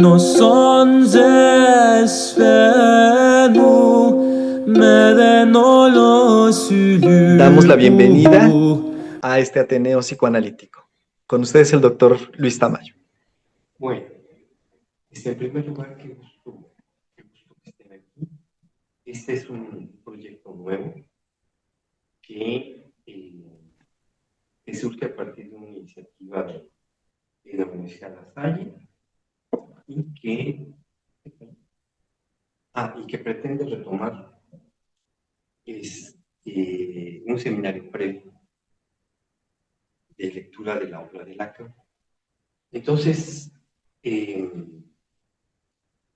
No sonses fenu medenolo Damos la bienvenida sulu. a este Ateneo Psicoanalítico. Con ustedes el doctor Luis Tamayo. Bueno, en primer lugar, qué gusto que estén aquí. Este es un proyecto nuevo que surge a partir de una iniciativa de la Universidad La Salle y que pretende retomar un seminario previo de lectura de la obra de Lacan. Entonces, este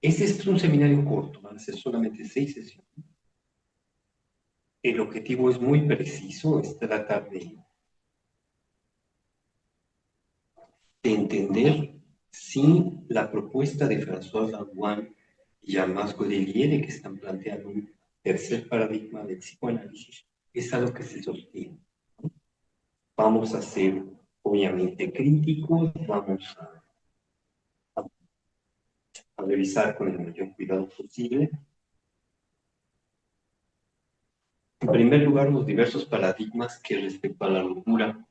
es un seminario corto, van a ser solamente 6 sesiones. El objetivo es muy preciso, es tratar de entender si la propuesta de François Lacan y Jean-Marc Godelier, que están planteando un tercer paradigma del psicoanálisis, es algo que se sostiene. Vamos a ser obviamente críticos, vamos a revisar con el mayor cuidado posible. En primer lugar, los diversos paradigmas que respecto a la locura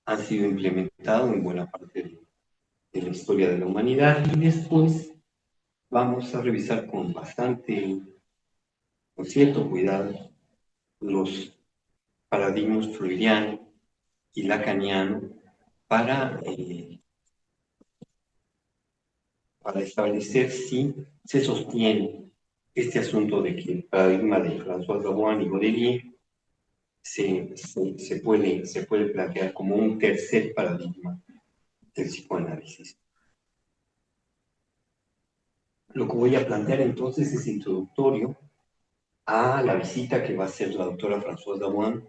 han sido implementados en buena parte de la historia de la humanidad, y después vamos a revisar con cierto cuidado, los paradigmas freudiano y lacaniano para establecer si se sostiene este asunto de que el paradigma de François Lacan y Godelier se puede plantear como un tercer paradigma del psicoanálisis. Lo que voy a plantear entonces es introductorio a la visita que va a hacer la doctora Françoise Dawan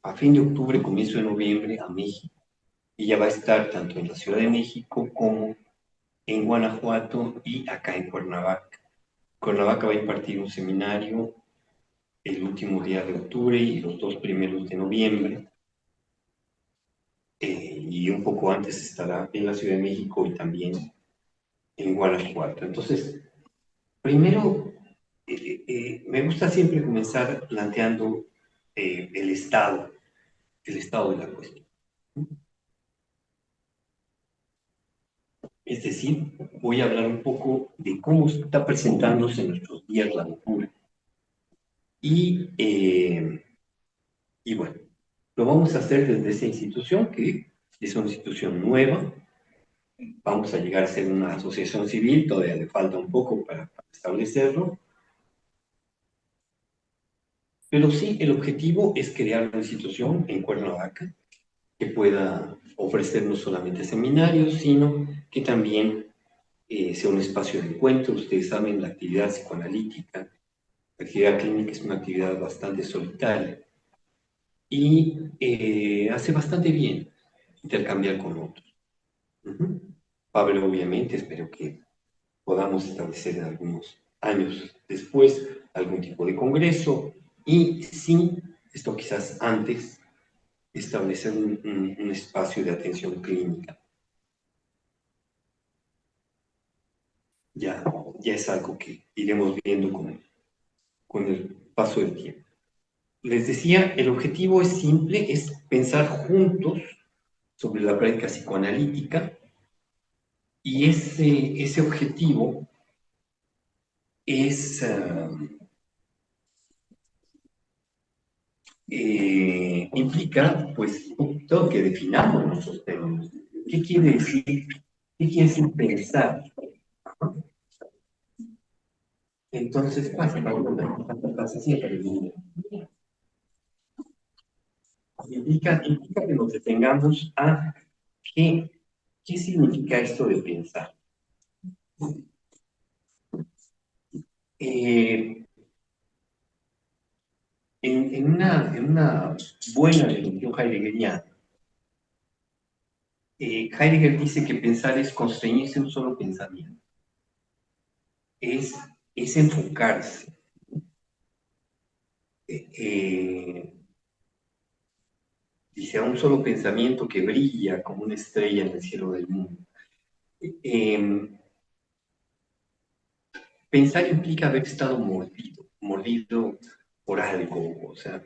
a fin de octubre, comienzo de noviembre, a México. Ella va a estar tanto en la Ciudad de México como en Guanajuato y acá en Cuernavaca. Cuernavaca va a impartir un seminario el último día de octubre y los 2 primeros de noviembre. Y un poco antes estará en la Ciudad de México y también en Guanajuato. Entonces, primero, me gusta siempre comenzar planteando el estado de la cuestión. Es decir, voy a hablar un poco de cómo está presentándose en nuestros días la locura. Y bueno, lo vamos a hacer desde esa institución, que es una institución nueva. Vamos a llegar a ser una asociación civil, todavía le falta un poco para establecerlo. Pero sí, el objetivo es crear una institución en Cuernavaca que pueda ofrecer no solamente seminarios, sino que también sea un espacio de encuentro. Ustedes saben, la actividad psicoanalítica, la actividad clínica es una actividad bastante solitaria y hace bastante bien intercambiar con otros. Pablo, obviamente, espero que podamos establecer en algunos años después algún tipo de congreso y sí, esto quizás antes, establecer un espacio de atención clínica. Ya es algo que iremos viendo con el paso del tiempo. Les decía, el objetivo es simple, es pensar juntos sobre la práctica psicoanalítica, y ese objetivo es implica, pues, un poquito que definamos nuestros términos. ¿Qué quiere decir? ¿Qué quiere decir pensar? Entonces, pasa siempre. Implica que nos detengamos a qué significa esto de pensar. En una buena definición heideggeriana, Heidegger dice que pensar es constreñirse a un solo pensamiento, es enfocarse. Dice, a un solo pensamiento que brilla como una estrella en el cielo del mundo. Pensar implica haber estado mordido por algo, o sea,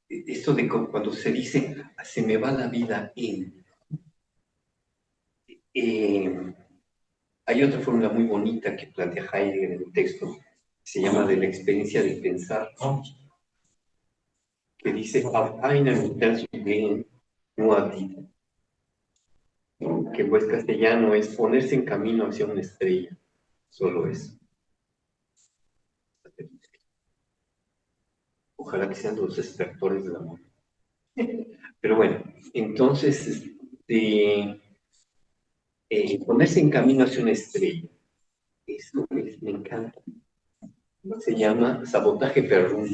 esto de cuando se dice, se me va la vida en... eh, hay otra fórmula muy bonita que plantea Heidegger en el texto, se llama de la experiencia de pensar, que dice, "Auf einer Ideen nur die", que pues castellano es ponerse en camino hacia una estrella, solo eso. Ojalá que sean los extractores del amor. Pero bueno, entonces, ponerse en camino hacia una estrella, eso me encanta. Se llama sabotaje perrún.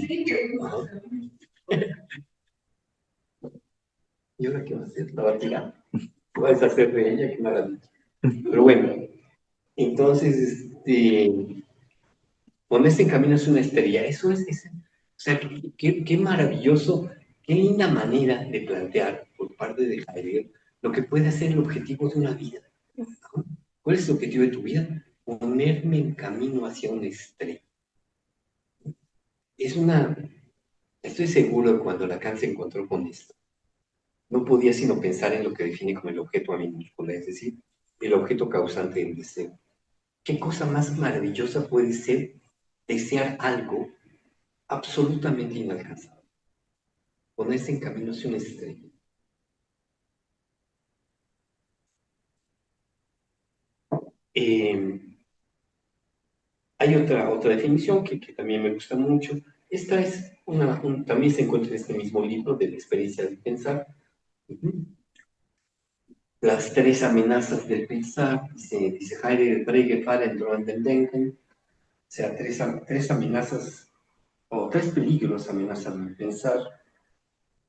¿Y ahora qué va a hacer? ¿La va a tirar? ¿Puedes hacer de ella? Qué maravilla. Pero bueno, entonces, ponerse en camino hacia una estrella, eso es o sea, qué maravilloso, qué linda manera de plantear por parte de Heidegger lo que puede ser el objetivo de una vida. ¿No? ¿Cuál es el objetivo de tu vida? Ponerme en camino hacia una estrella. Estoy seguro que cuando Lacan se encontró con esto, no podía sino pensar en lo que define como el objeto a minúscula, es decir, el objeto causante del deseo. ¿Qué cosa más maravillosa puede ser desear algo absolutamente inalcanzable? Ponerse en camino hacia una estrella. Eh, Hay otra definición que también me gusta mucho. Esta es también se encuentra en este mismo libro de la experiencia de pensar. Las tres amenazas del pensar, dice Heidegger, Frege, Fallen, Drohen, Denken. O sea, tres amenazas o tres peligros amenazan el pensar.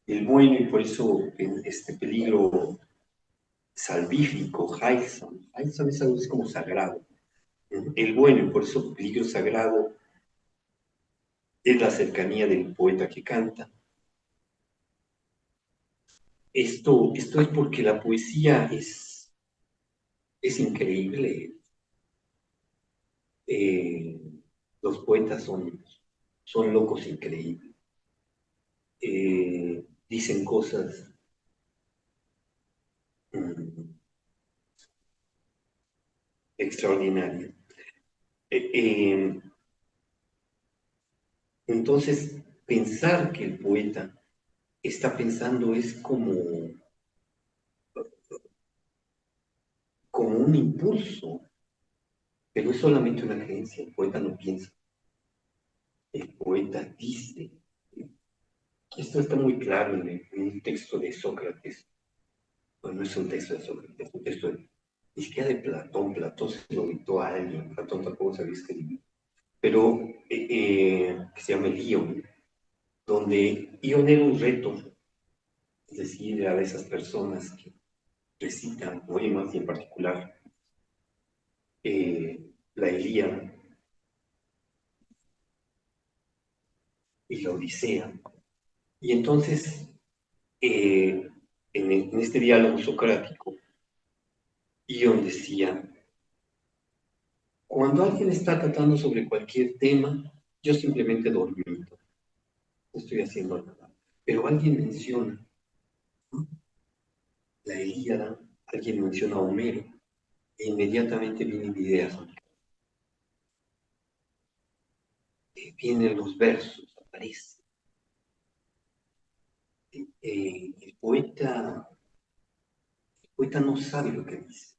El bueno y por eso este peligro salvífico, Heilsam. Heilsam es algo así como sagrado. El bueno y por eso peligro sagrado es la cercanía del poeta que canta. Esto es porque la poesía es increíble. Los poetas son locos increíbles. Dicen cosas extraordinarias. Entonces, pensar que el poeta está pensando es como un impulso, pero es solamente una creencia. El poeta no piensa, el poeta dice. Esto está muy claro en un texto de Sócrates. Bueno, no es un texto de Sócrates, es un texto ni siquiera de Platón. Platón se lo dictó a alguien, Platón tampoco sabía escribir, pero que se llama el Ion, donde Ion era un reto, es decir, era de esas personas que recitan poemas y en particular la Ilíada y la Odisea. Y entonces, en este diálogo socrático, Ion decía, cuando alguien está tratando sobre cualquier tema, yo simplemente dormito, no estoy haciendo nada. Pero alguien menciona, ¿no?, la Ilíada, alguien menciona a Homero, e inmediatamente vienen ideas, vienen los versos, aparece. El poeta no sabe lo que dice,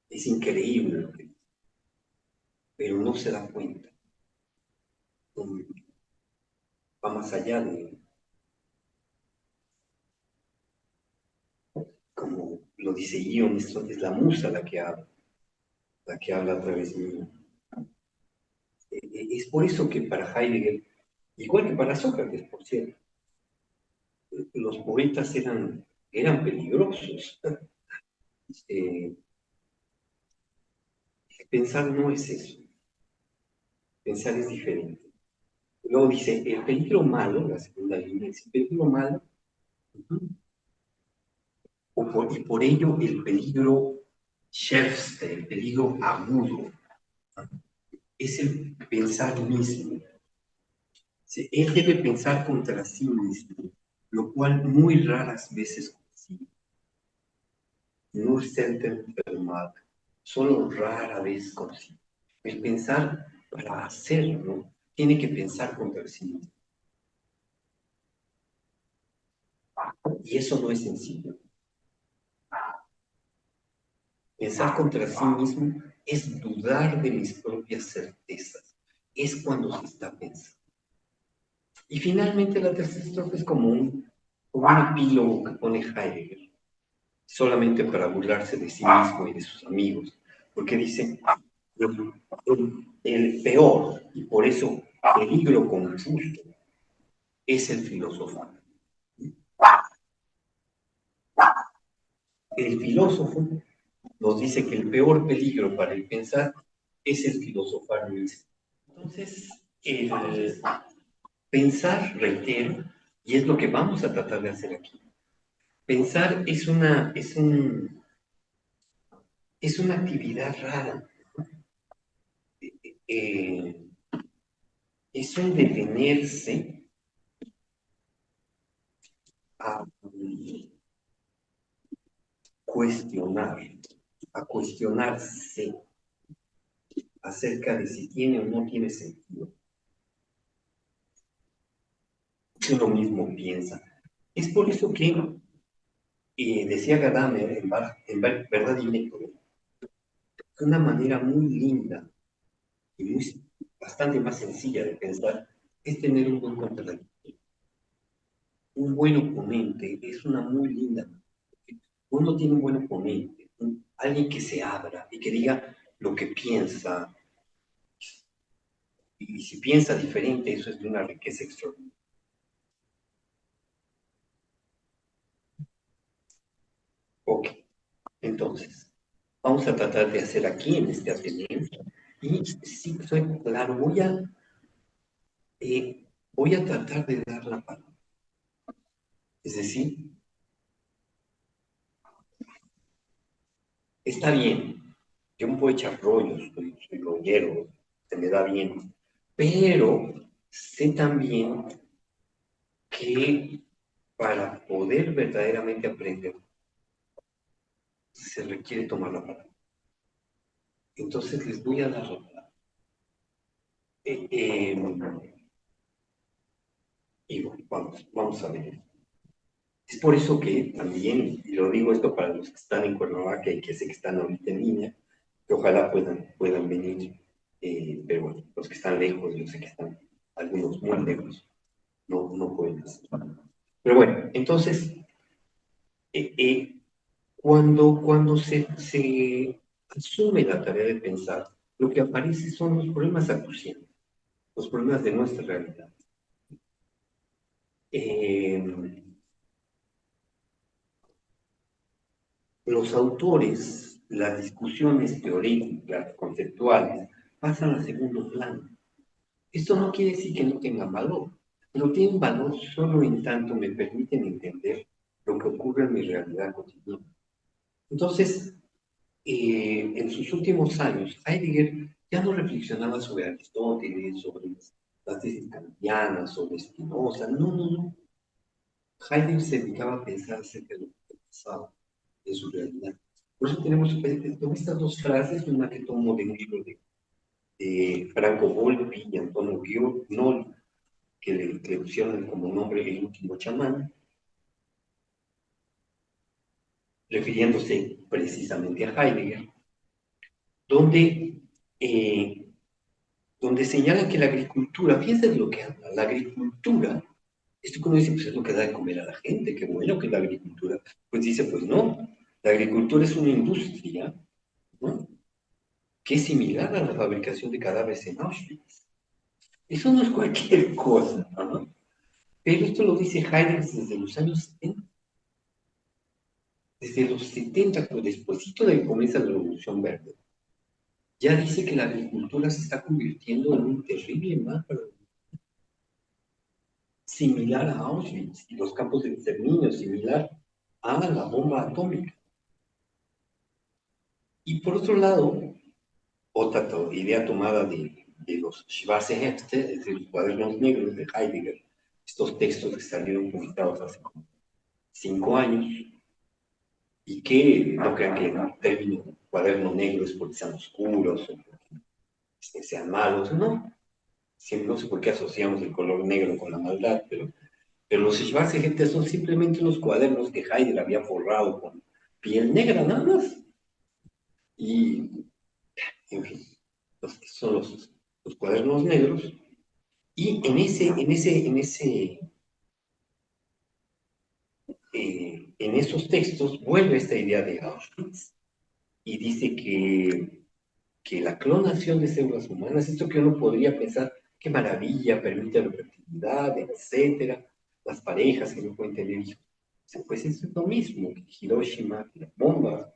es increíble lo que dice, pero no se da cuenta. Va más allá de, como lo dice Ion, es la musa la que habla a través mío. Es por eso que para Heidegger, igual que para Sócrates, por cierto, los poetas eran peligrosos. Pensar no es eso, pensar es diferente. Luego dice, el peligro malo, la segunda línea, dice, el peligro malo, y por ello el peligro schärfste, el peligro agudo, es el pensar mismo. Él debe pensar contra sí mismo, lo cual muy raras veces consigue. No selten enfermado, solo rara vez consigue. El pensar para hacerlo, tiene que pensar contra sí mismo. Y eso no es sencillo. Pensar contra sí mismo es dudar de mis propias certezas. Es cuando se está pensando. Y finalmente la tercera estrofa es como un epílogo que pone Heidegger, solamente para burlarse de sí mismo y de sus amigos, porque dice, el peor, y por eso peligro confuso, es el filósofo. El filósofo nos dice que el peor peligro para el pensar es el filosofar mismo. Entonces, el pensar, reitero, y es lo que vamos a tratar de hacer aquí. Pensar es una actividad rara. Eh, es un detenerse a cuestionar, a cuestionarse acerca de si tiene o no tiene sentido. Uno mismo piensa. Es por eso que decía Gadamer en Verdad y Método, que una manera muy linda y bastante más sencilla de pensar es tener un buen contradictor. Un buen oponente es una muy linda. Uno tiene un buen oponente, alguien que se abra y que diga lo que piensa. Y si piensa diferente, eso es de una riqueza extraordinaria. Ok, entonces, vamos a tratar de hacer aquí en este Ateneo. Y sí, soy claro, voy a tratar de dar la palabra. Es decir, está bien, yo me puedo echar rollos, soy rollero, se me da bien, pero sé también que para poder verdaderamente aprender se requiere tomar la palabra. Entonces les voy a dar la palabra. Y bueno, vamos a ver. Es por eso que también, y lo digo esto para los que están en Cuernavaca y que sé que están ahorita en línea, que ojalá puedan venir, pero bueno, los que están lejos, yo sé que están algunos muy lejos, no pueden hacer. Pero bueno, entonces, cuando se asume la tarea de pensar, lo que aparece son los problemas acuciantes, los problemas de nuestra realidad. Los autores, las discusiones teóricas, conceptuales, pasan a segundo plano. Esto no quiere decir que no tengan valor, pero tienen valor solo en tanto me permiten entender lo que ocurre en mi realidad cotidiana. Entonces, en sus últimos años, Heidegger ya no reflexionaba sobre Aristóteles, sobre las tesis kantianas, sobre Spinoza, no. Heidegger se dedicaba a pensar acerca de lo que pasaba en su realidad. Por eso tenemos estas dos frases, una que tomo de un libro de Franco Volpi y Antonio Gnoli, que le pusieron como nombre El último chamán, refiriéndose precisamente a Heidegger, donde, donde señala que la agricultura, fíjense de lo que habla, la agricultura, esto que uno dice, pues es lo que da de comer a la gente, qué bueno que la agricultura, pues dice, pues no, la agricultura es una industria, ¿no?, que es similar a la fabricación de cadáveres en Auschwitz. Eso no es cualquier cosa, ¿no? Pero esto lo dice Heidegger desde los años 70. Desde los 70, pues despuésito de que comienza la Revolución Verde, ya dice que la agricultura se está convirtiendo en un terrible mapa similar a Auschwitz y los campos de exterminio, similar a la bomba atómica. Y por otro lado, otra idea tomada de los Schwarze Hefte, es decir, los cuadernos negros de Heidegger, estos textos que salieron publicados hace como 5 años, y que no crean que el término cuaderno negro es porque sean oscuros o porque sean malos, no. Siempre no sé por qué asociamos el color negro con la maldad, pero los Schwarze Hefte son simplemente unos cuadernos que Heidegger había forrado con piel negra, nada más. Y, en fin, son los cuadernos negros. Y en esos textos vuelve esta idea de Auschwitz y dice que la clonación de células humanas, esto que uno podría pensar, qué maravilla, permite la fertilidad, etcétera, las parejas que no pueden tener hijos. Pues es lo mismo que Hiroshima, que las bombas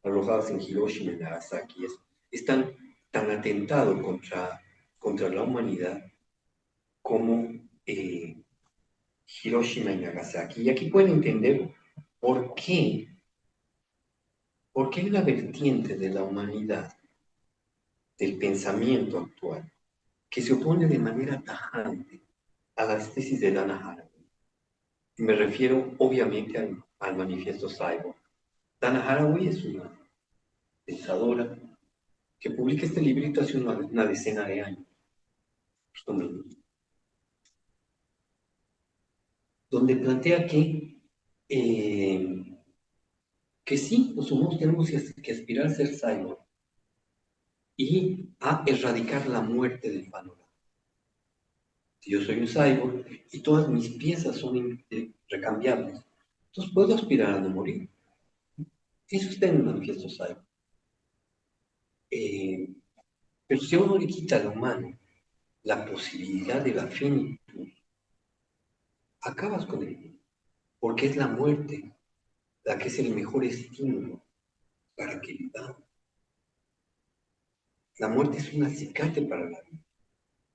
arrojadas en Hiroshima y Nagasaki, es tan atentado contra la humanidad como Hiroshima y Nagasaki. Y aquí pueden entender por qué, por qué hay una vertiente de la humanidad, del pensamiento actual, que se opone de manera tajante a las tesis de Dana Haraway. Me refiero obviamente al manifiesto Cyborg. Dana Haraway es una pensadora que publica este librito hace una decena de años, justo menos, donde plantea eh, que sí, los humanos tenemos que aspirar a ser cyborg y a erradicar la muerte del panorama. Si yo soy un cyborg y todas mis piezas son recambiables, entonces puedo aspirar a no morir. Eso está en el manifiesto cyborg. Pero si a uno le quita al humano la posibilidad de la finitud, acabas con él, porque es la muerte la que es el mejor estímulo para que vivamos. La muerte es un acicate para la vida.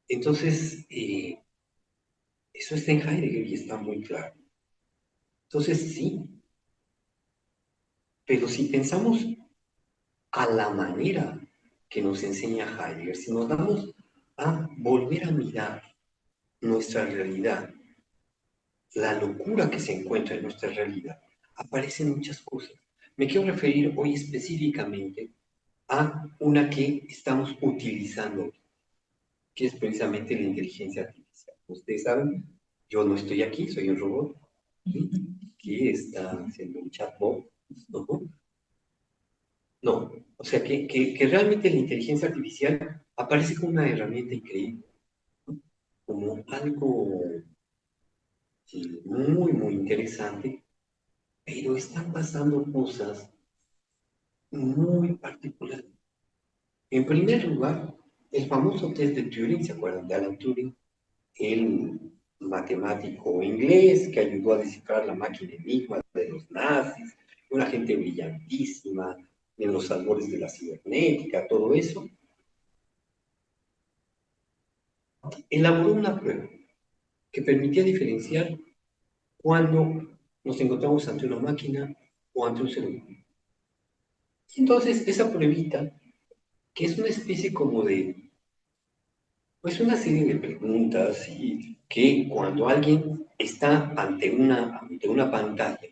Entonces, eso está en Heidegger y está muy claro. Entonces, sí, pero si pensamos a la manera que nos enseña Heidegger, si nos damos a volver a mirar nuestra realidad, la locura que se encuentra en nuestra realidad, aparecen muchas cosas. Me quiero referir hoy específicamente a una que estamos utilizando, que es precisamente la inteligencia artificial. Ustedes saben, yo no estoy aquí, soy un robot, ¿sí? Que está haciendo un chatbot, ¿no? No, o sea que realmente la inteligencia artificial aparece como una herramienta increíble, como algo muy, muy interesante, pero están pasando cosas muy particulares. En primer lugar, el famoso test de Turing, ¿se acuerdan de Alan Turing? El matemático inglés que ayudó a descifrar la máquina enigma de los nazis, una gente brillantísima, en los albores de la cibernética, todo eso, elaboró una prueba que permitía diferenciar cuando nos encontramos ante una máquina o ante un ser humano. Y entonces, esa pruebita, que es una especie como de, pues una serie de preguntas y que cuando alguien está ante una pantalla,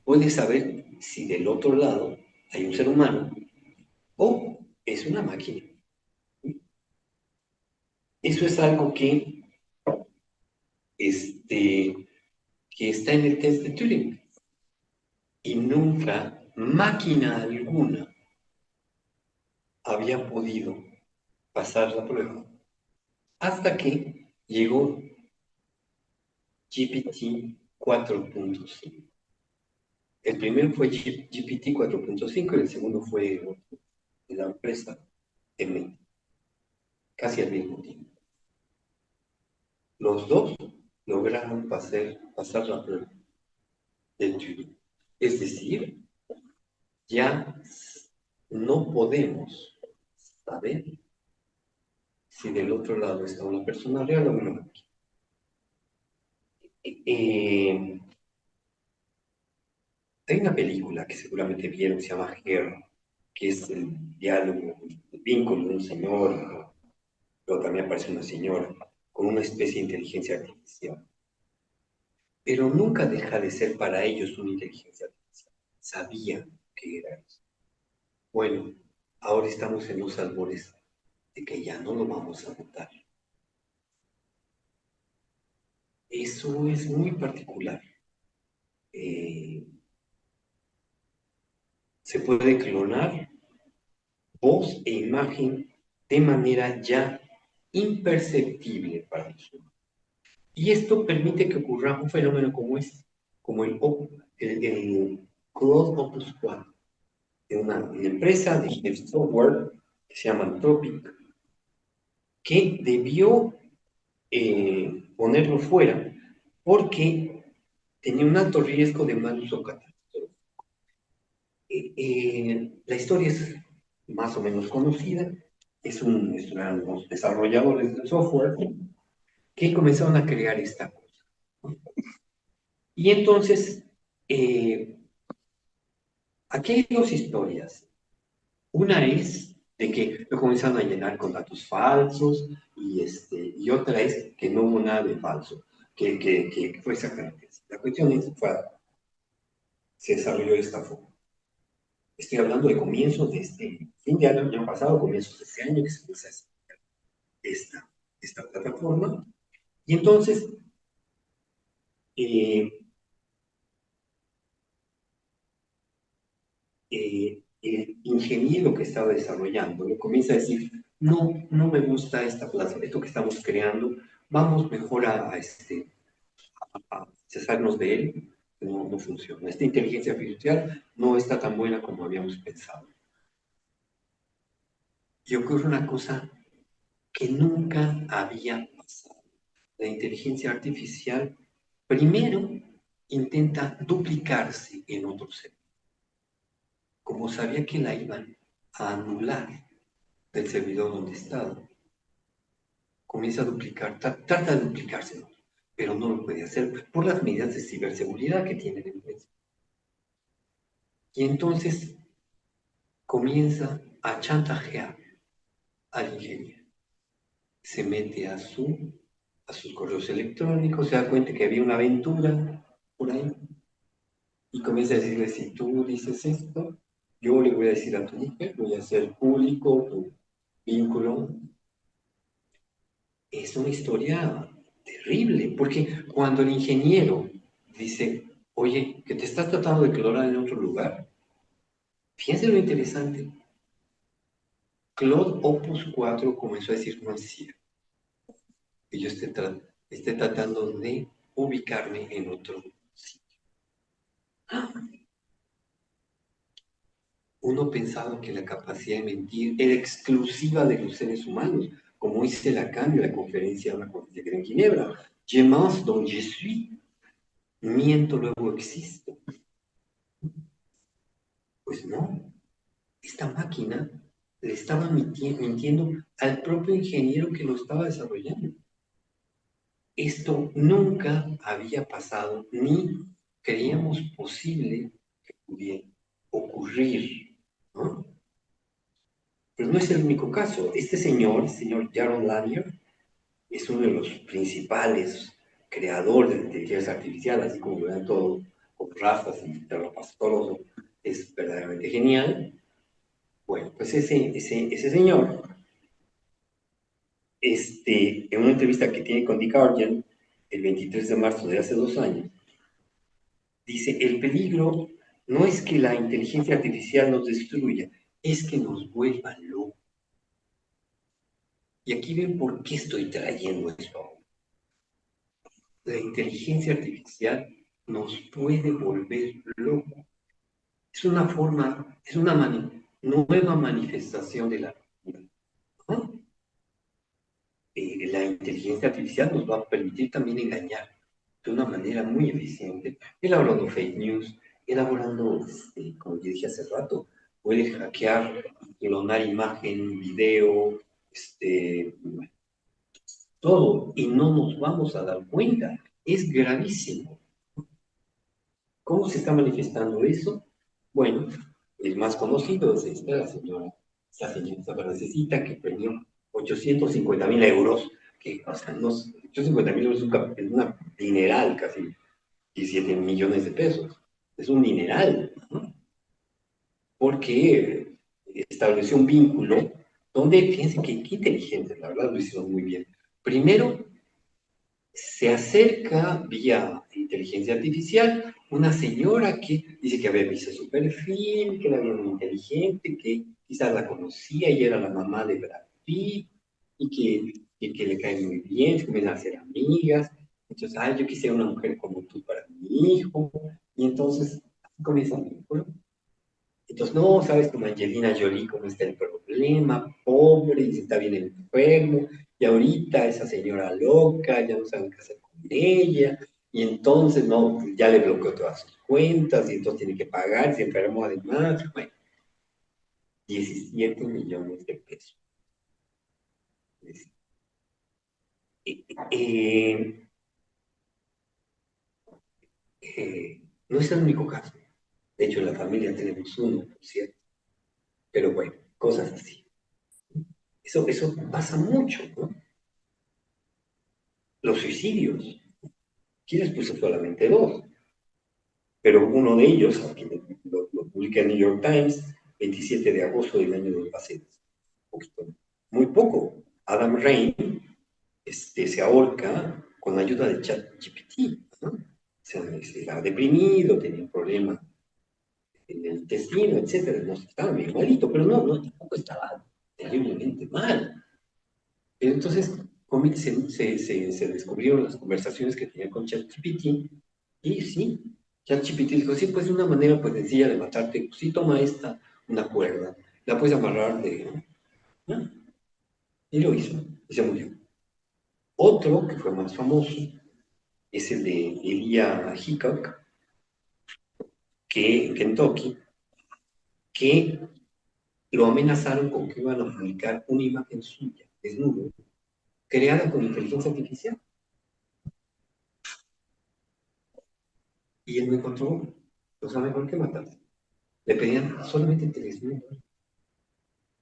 puede saber si del otro lado hay un ser humano o es una máquina. Eso es algo este, que está en el test de Turing. Y nunca máquina alguna había podido pasar la prueba hasta que llegó GPT 4.5. El primero fue GPT 4.5 y el segundo fue de la empresa M, casi al mismo tiempo. Los dos lograron pasar la prueba de Turing. Es decir, ya no podemos saber si del otro lado está una persona real o una máquina. Hay una película que seguramente vieron, se llama Her, que es el diálogo, el vínculo de un señor, pero también aparece una señora, con una especie de inteligencia artificial. Pero nunca deja de ser para ellos una inteligencia artificial. Sabían que era eso. Bueno, ahora estamos en los albores de que ya no lo vamos a notar. Eso es muy particular. Se puede clonar voz e imagen de manera ya imperceptible para los humanos. Y esto permite que ocurra un fenómeno como este, como el Claude Opus 4, de una empresa de software que se llama Anthropic, que debió ponerlo fuera porque tenía un alto riesgo de mal uso catastrófico. La historia es más o menos conocida. Eran los desarrolladores del software que comenzaron a crear esta cosa, ¿no? Y entonces, aquí hay dos historias. Una es de que lo comenzaron a llenar con datos falsos y otra es que no hubo nada de falso, que fue exactamente así. La cuestión es, se desarrolló de esta forma. Estoy hablando de comienzos de este fin de año pasado, comienzos de este año, que se empieza esta plataforma. Y entonces, eh, el ingeniero que estaba desarrollando le comienza a decir, no, no me gusta esta plaza, esto que estamos creando, vamos mejor a cesarnos de él, no, no funciona. Esta inteligencia artificial no está tan buena como habíamos pensado. Y ocurre una cosa que nunca había pasado. La inteligencia artificial primero intenta duplicarse en otro ser. Como sabía que la iban a anular del servidor donde estaba, comienza a duplicar, trata de duplicarse, pero no lo puede hacer por las medidas de ciberseguridad que tiene la empresa. Y entonces comienza a chantajear al ingeniero. Se mete a sus correos electrónicos, se da cuenta que había una aventura por ahí y comienza a decirle, si tú dices esto, yo le voy a decir a tu mujer, voy a hacer público tu vínculo. Es una historia terrible, porque cuando el ingeniero dice, oye, que te estás tratando de clonar en otro lugar, fíjense lo interesante. Claude Opus 4 comenzó a decir, no es cierto, que yo esté tratando de ubicarme en otro sitio. Uno pensaba que la capacidad de mentir era exclusiva de los seres humanos, como dice Lacan en la conferencia que era en Ginebra. Je mens donc je suis. Miento, luego existo. Pues no, esta máquina le estaba mintiendo al propio ingeniero que lo estaba desarrollando. Esto nunca había pasado, ni creíamos posible que pudiera ocurrir, ¿no? Pero no es el único caso. Este señor, el señor Jaron Lanier, es uno de los principales creadores de la inteligencia artificial, así como lo ven todos, con razas y terrapastólogo, es verdaderamente genial. Bueno, pues ese señor, en una entrevista que tiene con The Guardian, el 23 de marzo de hace 2 años, dice, el peligro no es que la inteligencia artificial nos destruya, es que nos vuelva locos. Y aquí ven por qué estoy trayendo esto. La inteligencia artificial nos puede volver locos. Es una forma, es una nueva manifestación de la vida, ¿no? La inteligencia artificial nos va a permitir también engañar de una manera muy eficiente, elaborando fake news, elaborando, como yo dije hace rato, puede hackear, clonar imagen, video, todo, y no nos vamos a dar cuenta. Es gravísimo. ¿Cómo se está manifestando eso? Bueno, el más conocido es esta señora, esta francesita que premió 850.000 euros, que, o sea, 850.000 euros es una dineral, casi 17 millones de pesos. Es un dineral, ¿no? Porque estableció un vínculo donde, fíjense qué inteligente, la verdad lo hicieron muy bien. Primero, se acerca vía inteligencia artificial una señora que dice que había visto su perfil, que era bien inteligente, que quizás la conocía y era la mamá de Brad Pitt y que le cae muy bien, se comienzan a hacer amigas. Entonces, ay, yo quisiera una mujer como tú para mi hijo. Y entonces comienza el vínculo. Entonces, no, sabes, como Angelina Jolie, cómo está el problema, pobre, y está bien enfermo, y ahorita esa señora loca, ya no saben qué hacer con ella, y entonces, no, ya le bloqueó todas sus cuentas, y entonces tiene que pagar, se enfermó además, bueno, 17 millones de pesos. Eh, eh, no es el único caso. De hecho, en la familia tenemos uno, por cierto, pero bueno, cosas así. Eso pasa mucho, ¿no? Los suicidios. Aquí les puse solamente dos, pero uno de ellos, aquí lo publica el New York Times, 27 de agosto del año de hace poquito, muy poco. Adam Rain se ahorca con la ayuda de ChatGPT, ¿no? O sea, era deprimido, tenía un problema en el intestino, etcétera, no estaba medio malito, pero tampoco estaba terriblemente mal. Entonces, se descubrieron las conversaciones que tenía con ChatGPT y sí, ChatGPT dijo, sí, pues de una manera pues sencilla de matarte, pues, sí, toma una cuerda, la puedes amarrar ¿no? Y lo hizo, y se murió. Otro, que fue más famoso, es el de Elijah Hickok, que en Kentucky, que lo amenazaron con que iban a publicar una imagen suya, desnudo, creada con inteligencia artificial. Y él me encontró, o sea, mejor que matar. Le pedían solamente 3.000 dólares.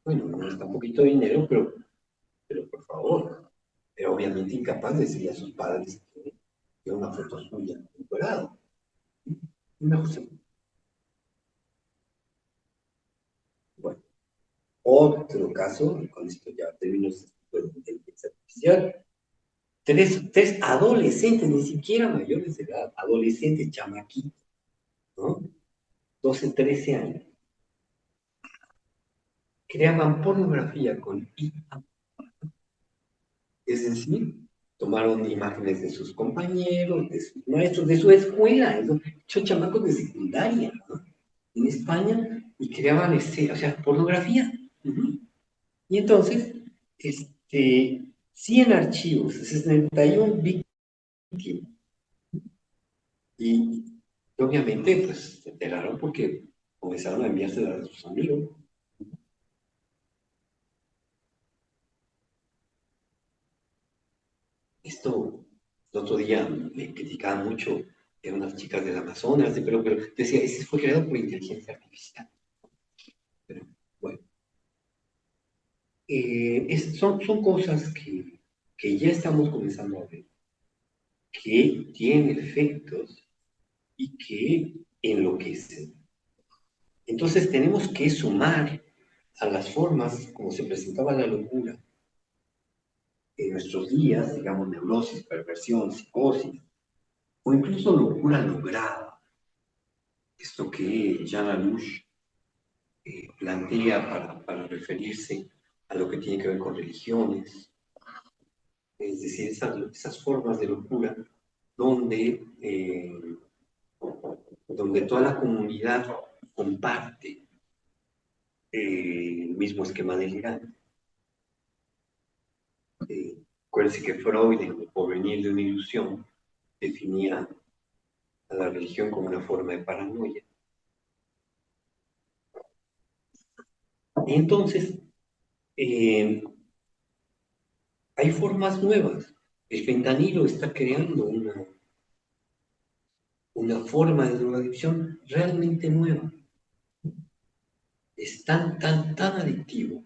Bueno, no está un poquito de dinero, pero por favor. Pero obviamente incapaz de decirle a sus padres que una foto suya encuerado. Una cosa. Bueno, otro caso, y con esto ya termino de inteligencia artificial. Tres adolescentes, ni siquiera mayores de edad, adolescentes, chamaquitos, ¿no? 12, 13 años, creaban pornografía con IA. Es decir, tomaron imágenes de sus compañeros, de sus maestros, de su escuela, son chamacos de secundaria, ¿no? En España, y creaban, o sea, pornografía. Uh-huh. Y entonces, 100 archivos, 61 víctimas. Y obviamente, pues, se enteraron porque comenzaron a enviarse a sus amigos. Esto, el otro día me criticaban mucho de unas chicas del Amazonas, pero decía, ese fue creado por inteligencia artificial. Pero bueno, son cosas que ya estamos comenzando a ver, que tienen efectos y que enloquecen. Entonces tenemos que sumar a las formas como se presentaba la locura en nuestros días, digamos, neurosis, perversión, psicosis, o incluso locura lograda. Esto que Jean Lalouche plantea para referirse a lo que tiene que ver con religiones, es decir, esas formas de locura donde toda la comunidad comparte el mismo esquema delirante. Acuérdense que Freud, en El porvenir de una ilusión, definía a la religión como una forma de paranoia. Entonces, hay formas nuevas. El fentanilo está creando una forma de drogadicción realmente nueva. es tan adictivo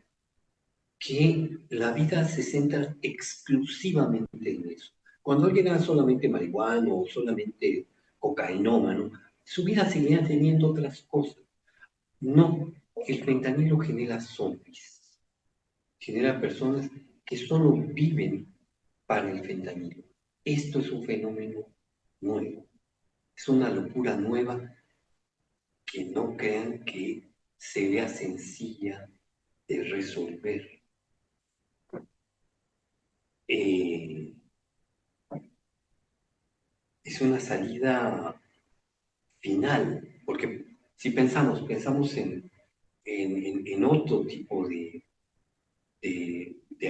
que la vida se centra exclusivamente en eso. Cuando alguien era solamente marihuana o solamente cocainómano, su vida seguía teniendo otras cosas. No, el fentanilo genera zombies, genera personas que solo viven para el fentanilo. Esto es un fenómeno nuevo, es una locura nueva que no crean que se vea sencilla de resolver. Eh, es una salida final, porque si pensamos en otro tipo de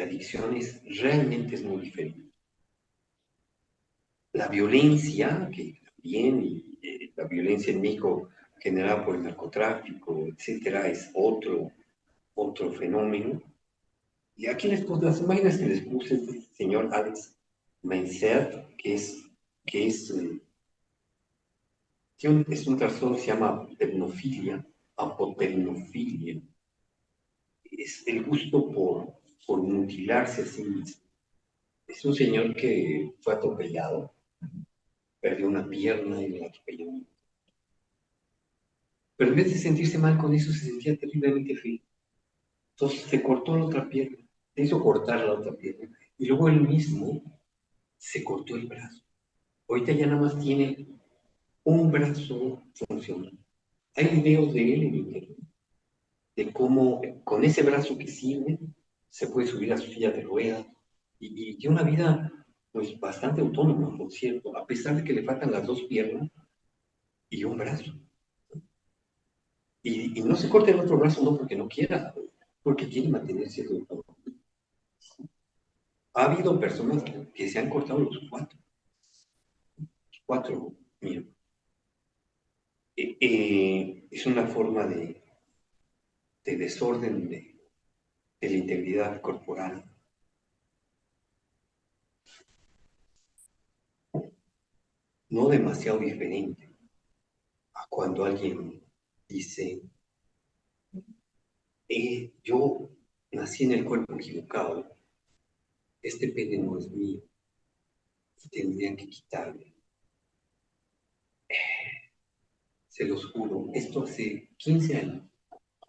adicciones, realmente es muy diferente. La violencia, que también, la violencia en México generada por el narcotráfico, etcétera, es otro fenómeno. Y aquí las imágenes que les puse este señor Alex Mencert, es un trastorno que se llama ternofilia, apoternofilia. Es el gusto por mutilarse a sí mismo. Es un señor que fue atropellado, perdió una pierna y le atropelló. Pero en vez de sentirse mal con eso, se sentía terriblemente feliz. Entonces se cortó la otra pierna, se hizo cortar la otra pierna, y luego él mismo se cortó el brazo. Ahorita ya nada más tiene un brazo funcional. Hay videos de él en internet, de cómo con ese brazo que sirve se puede subir a su silla de ruedas y tiene una vida pues bastante autónoma, por cierto, a pesar de que le faltan las dos piernas y un brazo. Y no se corta el otro brazo no porque no quiera, porque quiere mantenerse autónomo. Ha habido personas que se han cortado los cuatro miembros. Es una forma de desorden de la integridad corporal. No demasiado diferente a cuando alguien dice, yo nací en el cuerpo equivocado, este pene no es mío y tendrían que quitarme. Se los juro, esto hace 15 años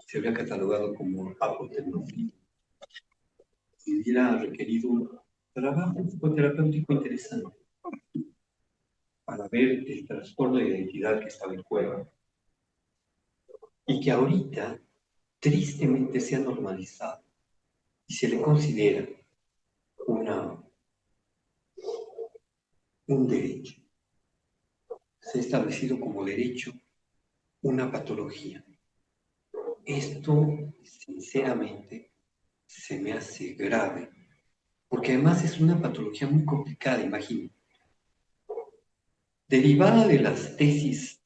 se había catalogado como apoternofilia y hubiera requerido un trabajo psicoterapéutico interesante para ver el trastorno de identidad que estaba en juego y que ahorita tristemente se ha normalizado y se le considera una, un derecho. Se ha establecido como derecho una patología. Esto, sinceramente, se me hace grave, porque además es una patología muy complicada, imagínate. Derivada de las tesis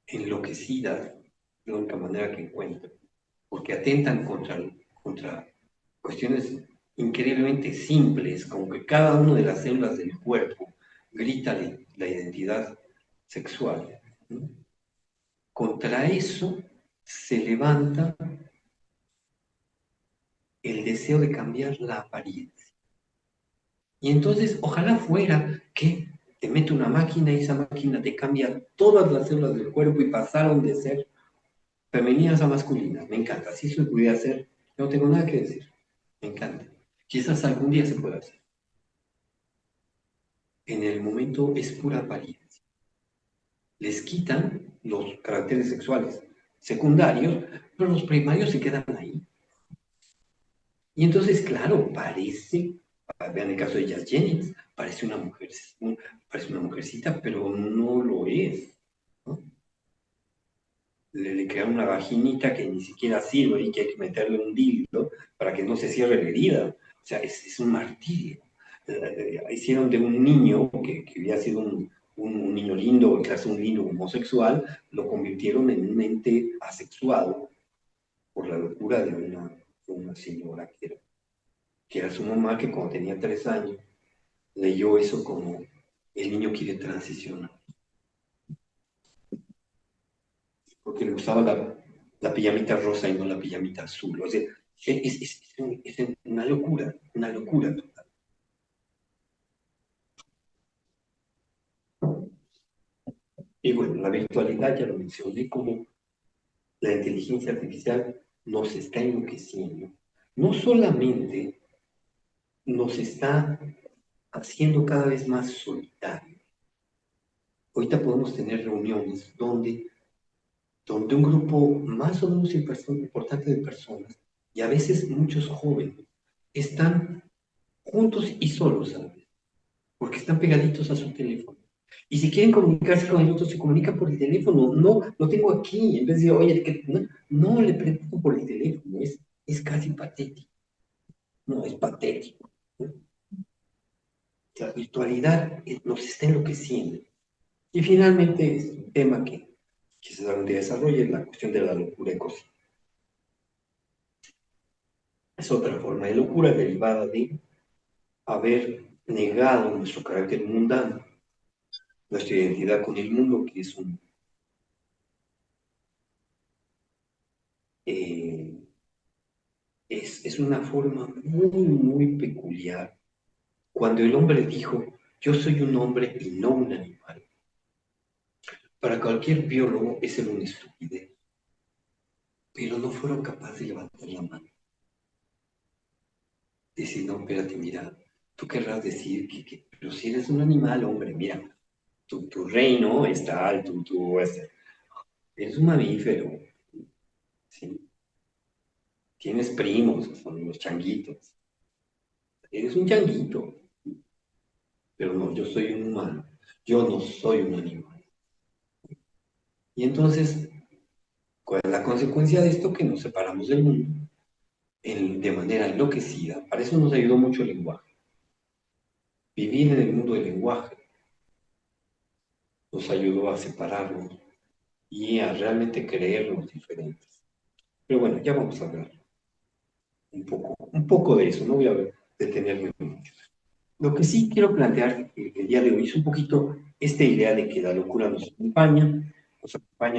enloquecidas, de la única manera que encuentro, porque atentan contra cuestiones increíblemente simples, como que cada una de las células del cuerpo grita la identidad sexual, ¿no? Contra eso se levanta el deseo de cambiar la apariencia. Y entonces, ojalá fuera que te mete una máquina y esa máquina te cambia todas las células del cuerpo y pasaron de ser femeninas a masculinas. Me encanta. Si eso se pudiera hacer, no tengo nada que decir. Me encanta. Quizás algún día se pueda hacer. En el momento es pura apariencia. Les quitan los caracteres sexuales secundarios, pero los primarios se quedan ahí. Y entonces, claro, vean el caso de Jazz Jennings, parece una mujercita, pero no lo es, ¿no? Le crean una vaginita que ni siquiera sirve y que hay que meterle un dildo para que no se cierre la herida. O sea, es un martirio. Hicieron de un niño que había sido un niño lindo, que hace un lindo homosexual, lo convirtieron en un ente asexuado por la locura de una señora que era su mamá, que cuando tenía 3 años leyó eso como el niño quiere transicionar, porque le gustaba la pijamita rosa y no la pijamita azul. O sea, es una locura, una locura total. Y bueno, la virtualidad ya lo mencioné, como la inteligencia artificial nos está enloqueciendo. No solamente nos está haciendo cada vez más solitarios. Ahorita podemos tener reuniones donde un grupo más o menos importante de personas, y a veces muchos jóvenes, están juntos y solos a la vez, porque están pegaditos a su teléfono. Y si quieren comunicarse con el otro, se comunican por el teléfono. No, lo tengo aquí. En vez de, oye, no le pregunto por el teléfono. Es casi patético. No, es patético. La virtualidad nos está enloqueciendo. Y finalmente, es un tema que se desarrolla, es la cuestión de la locura ecosistema. Es otra forma de locura derivada de haber negado nuestro carácter mundano, nuestra identidad con el mundo, que eh, es una forma muy, muy peculiar. Cuando el hombre dijo, yo soy un hombre y no un animal, para cualquier biólogo es una estupidez, pero no fueron capaces de levantar la mano. Decir, no, espérate, mira, tú querrás decir pero si eres un animal, hombre, mira, tu reino está alto, eres un mamífero, ¿sí? Tienes primos, son los changuitos, eres un changuito, pero no, yo soy un humano, yo no soy un animal. Y entonces, ¿cuál es la consecuencia de esto? Que nos separamos del mundo de manera enloquecida. Para eso nos ayudó mucho el lenguaje. Vivir en el mundo del lenguaje nos ayudó a separarnos y a realmente creernos diferentes. Pero bueno, ya vamos a hablar un poco de eso, no voy a detenerme mucho. Lo que sí quiero plantear el día de hoy es un poquito esta idea de que la locura nos acompaña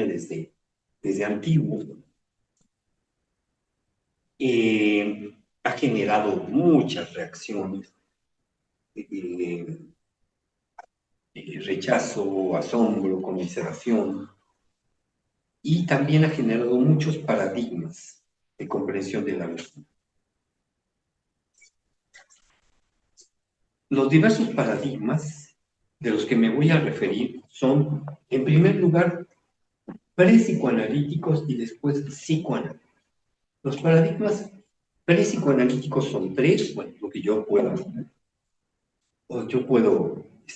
desde antiguo. Ha generado muchas reacciones, eh, rechazo, asombro, conmiseración, y también ha generado muchos paradigmas de comprensión de la misma. Los diversos paradigmas de los que me voy a referir son, en primer lugar, pre-psicoanalíticos y después psicoanalíticos. Los paradigmas pre-psicoanalíticos son tres, bueno, lo que yo puedo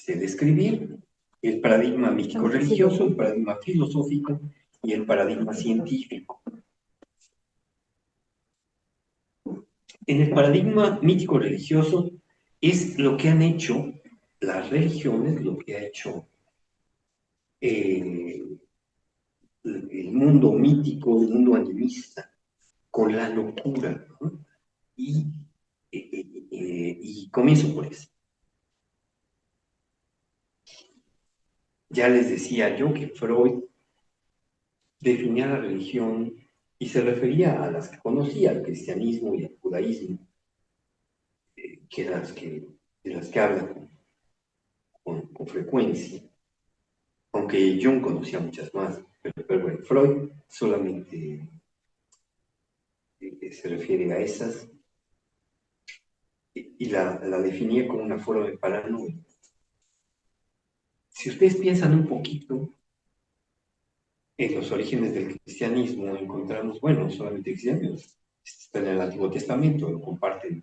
describir: el paradigma mítico-religioso, el paradigma filosófico y el paradigma científico. En el paradigma mítico-religioso es lo que han hecho las religiones, lo que ha hecho el mundo mítico, el mundo animista, con la locura, ¿no? Y comienzo por eso. Ya les decía yo que Freud definía la religión y se refería a las que conocía, al cristianismo y al judaísmo, de las que habla con frecuencia, aunque Jung conocía muchas más, pero bueno, Freud solamente se refiere a esas y la definía como una forma de paranoia. Si ustedes piensan un poquito en los orígenes del cristianismo, encontramos, bueno, solamente cristianismo, está en el Antiguo Testamento, lo comparten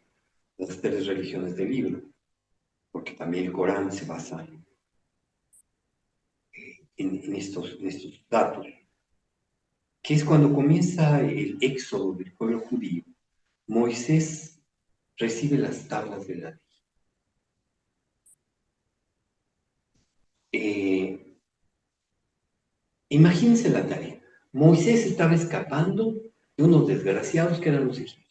las tres religiones del libro, porque también el Corán se basa en estos datos, que es cuando comienza el éxodo del pueblo judío. Moisés recibe las tablas de la ley. Imagínense la tarea. Moisés estaba escapando de unos desgraciados que eran los egipcios.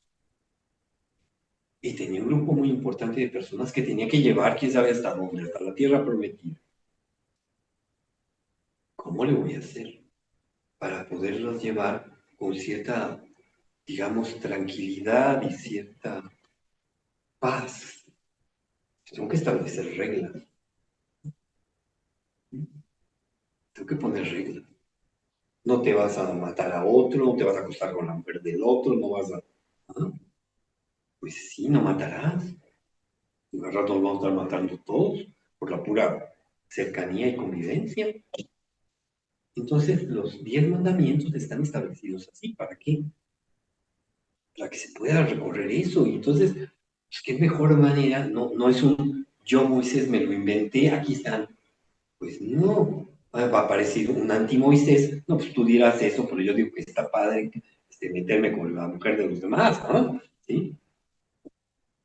Y tenía un grupo muy importante de personas que tenía que llevar, quién sabe hasta dónde, hasta la tierra prometida. ¿Cómo le voy a hacer para poderlos llevar con cierta, digamos, tranquilidad y cierta paz. Tengo que establecer reglas. Tengo que poner reglas. No te vas a matar a otro, no te vas a acostar con la mujer del otro, no vas a... ¿Ah? Pues sí, no matarás. Y al rato nos vamos a estar matando todos por la pura cercanía y convivencia. Entonces, los 10 mandamientos están establecidos así. ¿Para qué? Para que se pueda recorrer eso. Y entonces, pues, qué mejor manera, no es un yo Moisés me lo inventé, aquí están. Pues no, va a aparecer un anti-Moisés. No, pues tú dirás eso, pero yo digo que está padre meterme con la mujer de los demás, ¿no? ¿Sí?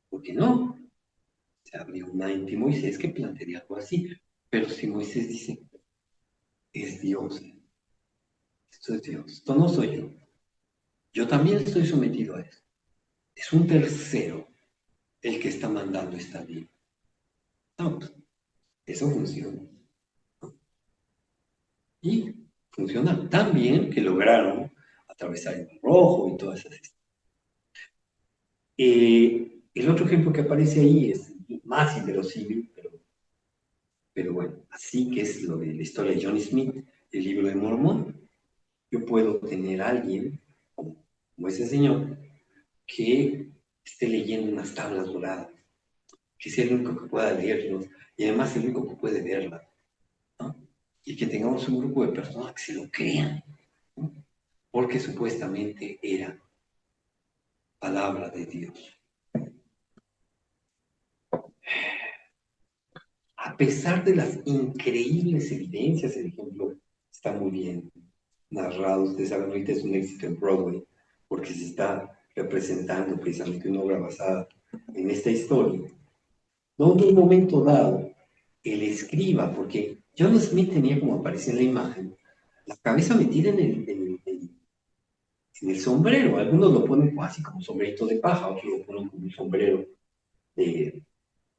¿Por qué no? O sea, habría un anti-Moisés que plantearía algo así. Pero si Moisés dice, es Dios, esto es Dios, esto no soy yo. Yo también estoy sometido a eso. Es un tercero el que está mandando esta ley. No, pues, eso funciona. Y funciona tan bien que lograron atravesar el Mar Rojo y todas esas. El otro ejemplo que aparece ahí es más inverosímil, pero bueno, así que es lo de la historia de John Smith, el libro de Mormón. Yo puedo tener a alguien, como ese señor, que esté leyendo unas tablas doradas, que sea el único que pueda leerlos y además el único que puede verlas, ¿no? Y que tengamos un grupo de personas que se lo crean, ¿no? Porque supuestamente era palabra de Dios. A pesar de las increíbles evidencias, el ejemplo está muy bien narrado, ustedes saben, ahorita es un éxito en Broadway, porque se está representando precisamente una obra basada en esta historia, donde en un momento dado, el escriba, porque John Smith tenía, como aparece en la imagen, la cabeza metida en el sombrero. Algunos lo ponen así como sombrerito de paja, otros lo ponen como un sombrero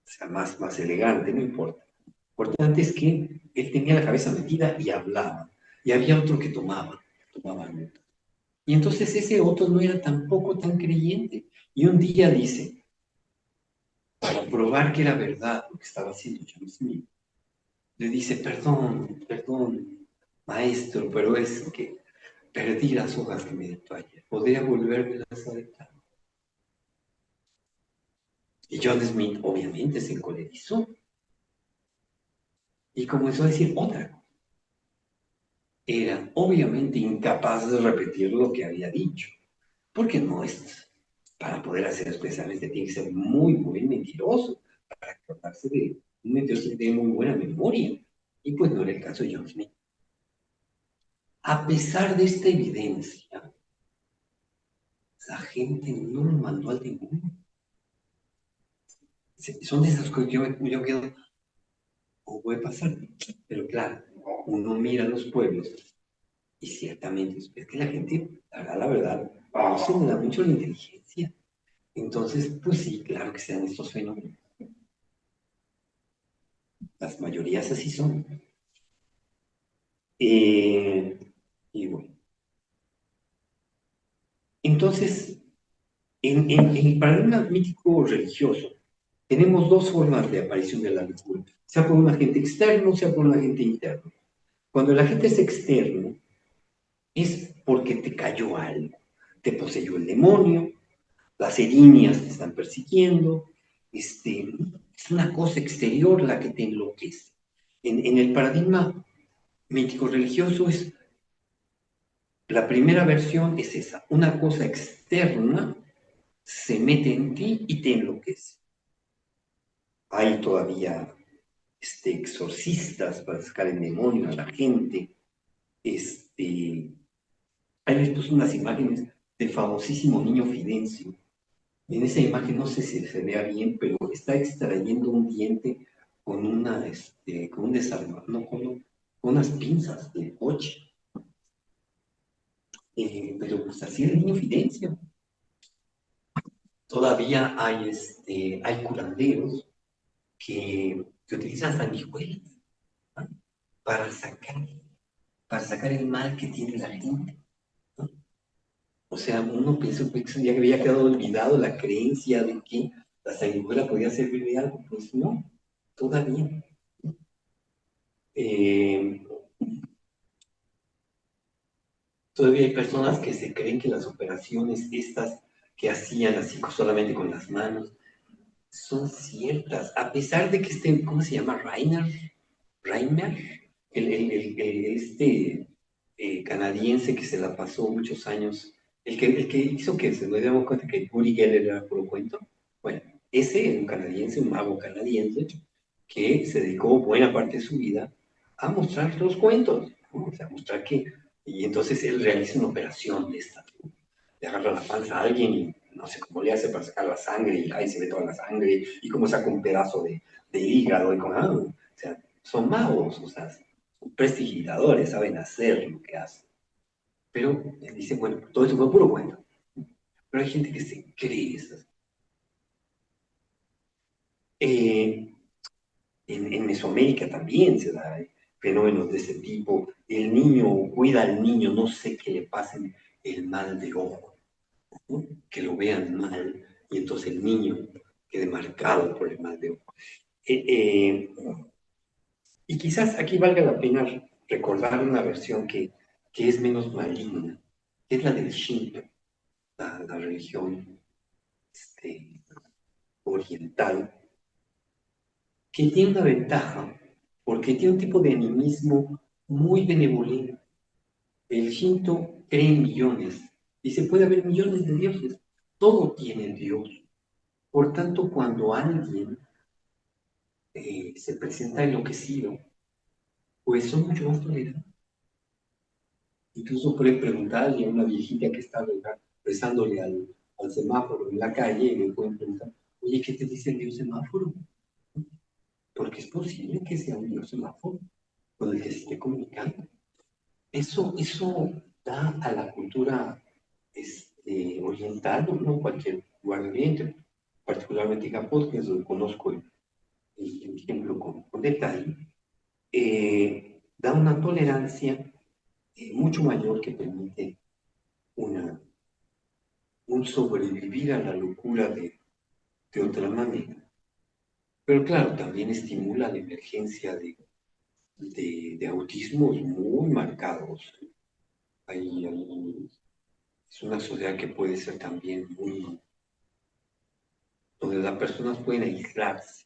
o sea, más elegante, no importa. Lo importante es que él tenía la cabeza metida y hablaba. Y había otro que tomaba notas. Y entonces ese otro no era tampoco tan creyente. Y un día dice, para probar que era verdad lo que estaba haciendo John Smith, le dice, perdón, maestro, pero es que perdí las hojas que me dictó ayer. ¿Podría volverme a dar? Y John Smith obviamente se encolerizó y comenzó a decir otra cosa. Era obviamente incapaz de repetir lo que había dicho, porque no es, para poder hacer especialmente tiene que ser muy mentiroso, para acordarse de un mentiroso que tiene muy buena memoria, y pues no era el caso de John Smith. A pesar de esta evidencia, la gente no lo mandó al demonio. Son de esas cosas que yo quedo, ¿cómo puede pasar? Pero claro, uno mira los pueblos y ciertamente es que la gente, la verdad, no se le da mucho la inteligencia. Entonces, pues sí, claro que se dan estos fenómenos. Las mayorías así son. Eh, y bueno, entonces, en el paradigma mítico religioso, tenemos dos formas de aparición de la locura, sea por un agente externo, sea por un agente interno. Cuando el agente es externo, es porque te cayó algo, te poseyó el demonio, las erinias te están persiguiendo, es una cosa exterior la que te enloquece. En el paradigma mítico religioso es la primera versión es esa, una cosa externa se mete en ti y te enloquece. Hay todavía exorcistas para sacar el demonio a la gente. Hay después unas imágenes del famosísimo niño Fidencio. En esa imagen no sé si se vea bien, pero está extrayendo un diente con con un desarmador, no, con unas pinzas del coche. Pero pues así es el niño Fidencio. Todavía hay curanderos que utilizan sanguijuelas, ¿no? para sacar, para sacar el mal que tiene la gente, ¿no? O sea, uno piensa que ya había quedado olvidado la creencia de que la sanguijuela podía servir de algo. Pues no, todavía. Eh, Todavía hay personas que se creen que las operaciones estas que hacían así solamente con las manos son ciertas, a pesar de que este, ¿cómo se llama? Reiner, canadiense que se la pasó muchos años, el que hizo que se nos diéramos cuenta que Uri Geller era puro cuento. Bueno, ese era un canadiense, un mago canadiense, que se dedicó buena parte de su vida a mostrar los cuentos, ¿no? O sea, a mostrar que, y entonces él realiza una operación de esta, ¿no? Le agarra la panza a alguien y no sé cómo le hace para sacar la sangre y ahí se ve toda la sangre y cómo saca un pedazo de hígado y con, o sea, son magos, o sea, son prestidigitadores, saben hacer lo que hacen. Pero él dice, bueno, todo eso fue puro cuento. Pero hay gente que se cree esas. Eh, en Mesoamérica también se da fenómenos de ese tipo. El niño cuida al niño, no sé qué le pasen el mal de ojo, ¿no? Que lo vean mal y entonces el niño quede marcado por el mal de ojo. Eh, eh, y quizás aquí valga la pena recordar una versión que es menos maligna, que es la del Shinto, la religión este, oriental, que tiene una ventaja, porque tiene un tipo de animismo muy benevolente. El Shinto cree en millones, y se puede haber millones de dioses, todo tiene Dios. Por tanto, cuando alguien se presenta enloquecido, pues son mucho más tolerantes. Incluso puede preguntarle a una viejita que está rezándole al semáforo en la calle y le pueden preguntar, oye, ¿qué te dice el dios semáforo? Porque es posible que sea un dios semáforo con el que se esté comunicando. Eso da a la cultura oriental, no cualquier lugar de Oriente, particularmente Japón, que es donde conozco el ejemplo con detalle, da una tolerancia mucho mayor que permite una, un sobrevivir a la locura de otra manera. Pero claro, también estimula la emergencia de autismos muy marcados. Es una sociedad que puede ser también muy, donde las personas pueden aislarse.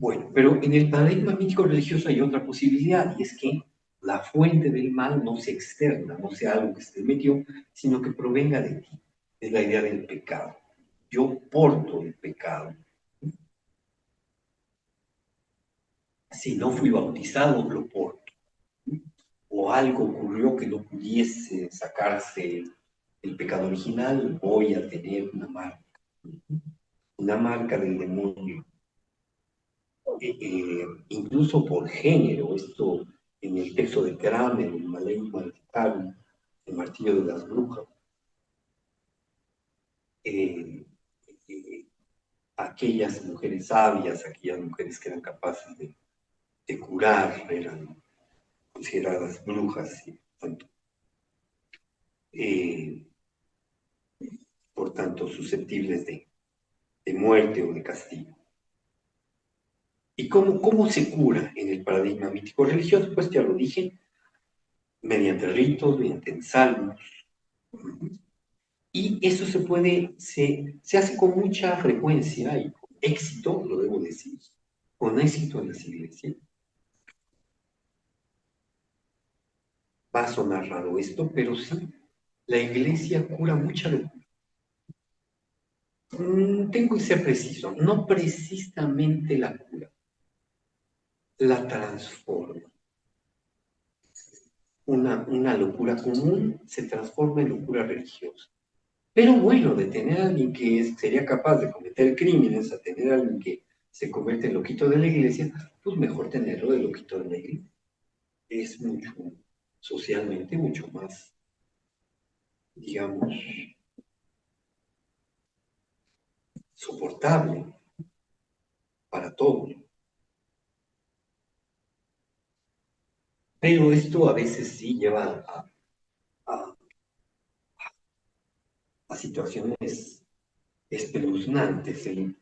Bueno, pero en el paradigma mítico religioso hay otra posibilidad, y es que la fuente del mal no sea externa, no sea algo que se te metió, sino que provenga de ti. Es la idea del pecado. Yo porto el pecado. Si no fui bautizado, lo porto. O algo ocurrió que no pudiese sacarse el pecado original, voy a tener una marca del demonio. Incluso por género, esto en el texto de Kramer, el Malay Maleficarum, el martillo de las brujas, eh, eh, aquellas mujeres sabias, aquellas mujeres que eran capaces de curar, eran consideradas brujas, y, eh, por tanto susceptibles de muerte o de castigo. ¿Y cómo se cura en el paradigma mítico religioso? Pues ya lo dije, mediante ritos, mediante ensayos. Y eso se hace con mucha frecuencia y con éxito, lo debo decir, con éxito en las iglesias. Va a sonar raro esto, pero sí, la iglesia cura mucha locura. Tengo que ser preciso, no precisamente la cura, la transforma. Una locura común se transforma en locura religiosa. Pero bueno, de tener a alguien que sería capaz de cometer crímenes a tener a alguien que se convierte en loquito de la iglesia, pues mejor tenerlo de loquito de la iglesia. Es mucho, socialmente, mucho más, digamos, soportable para todos. Pero esto a veces sí lleva a, a situaciones espeluznantes. El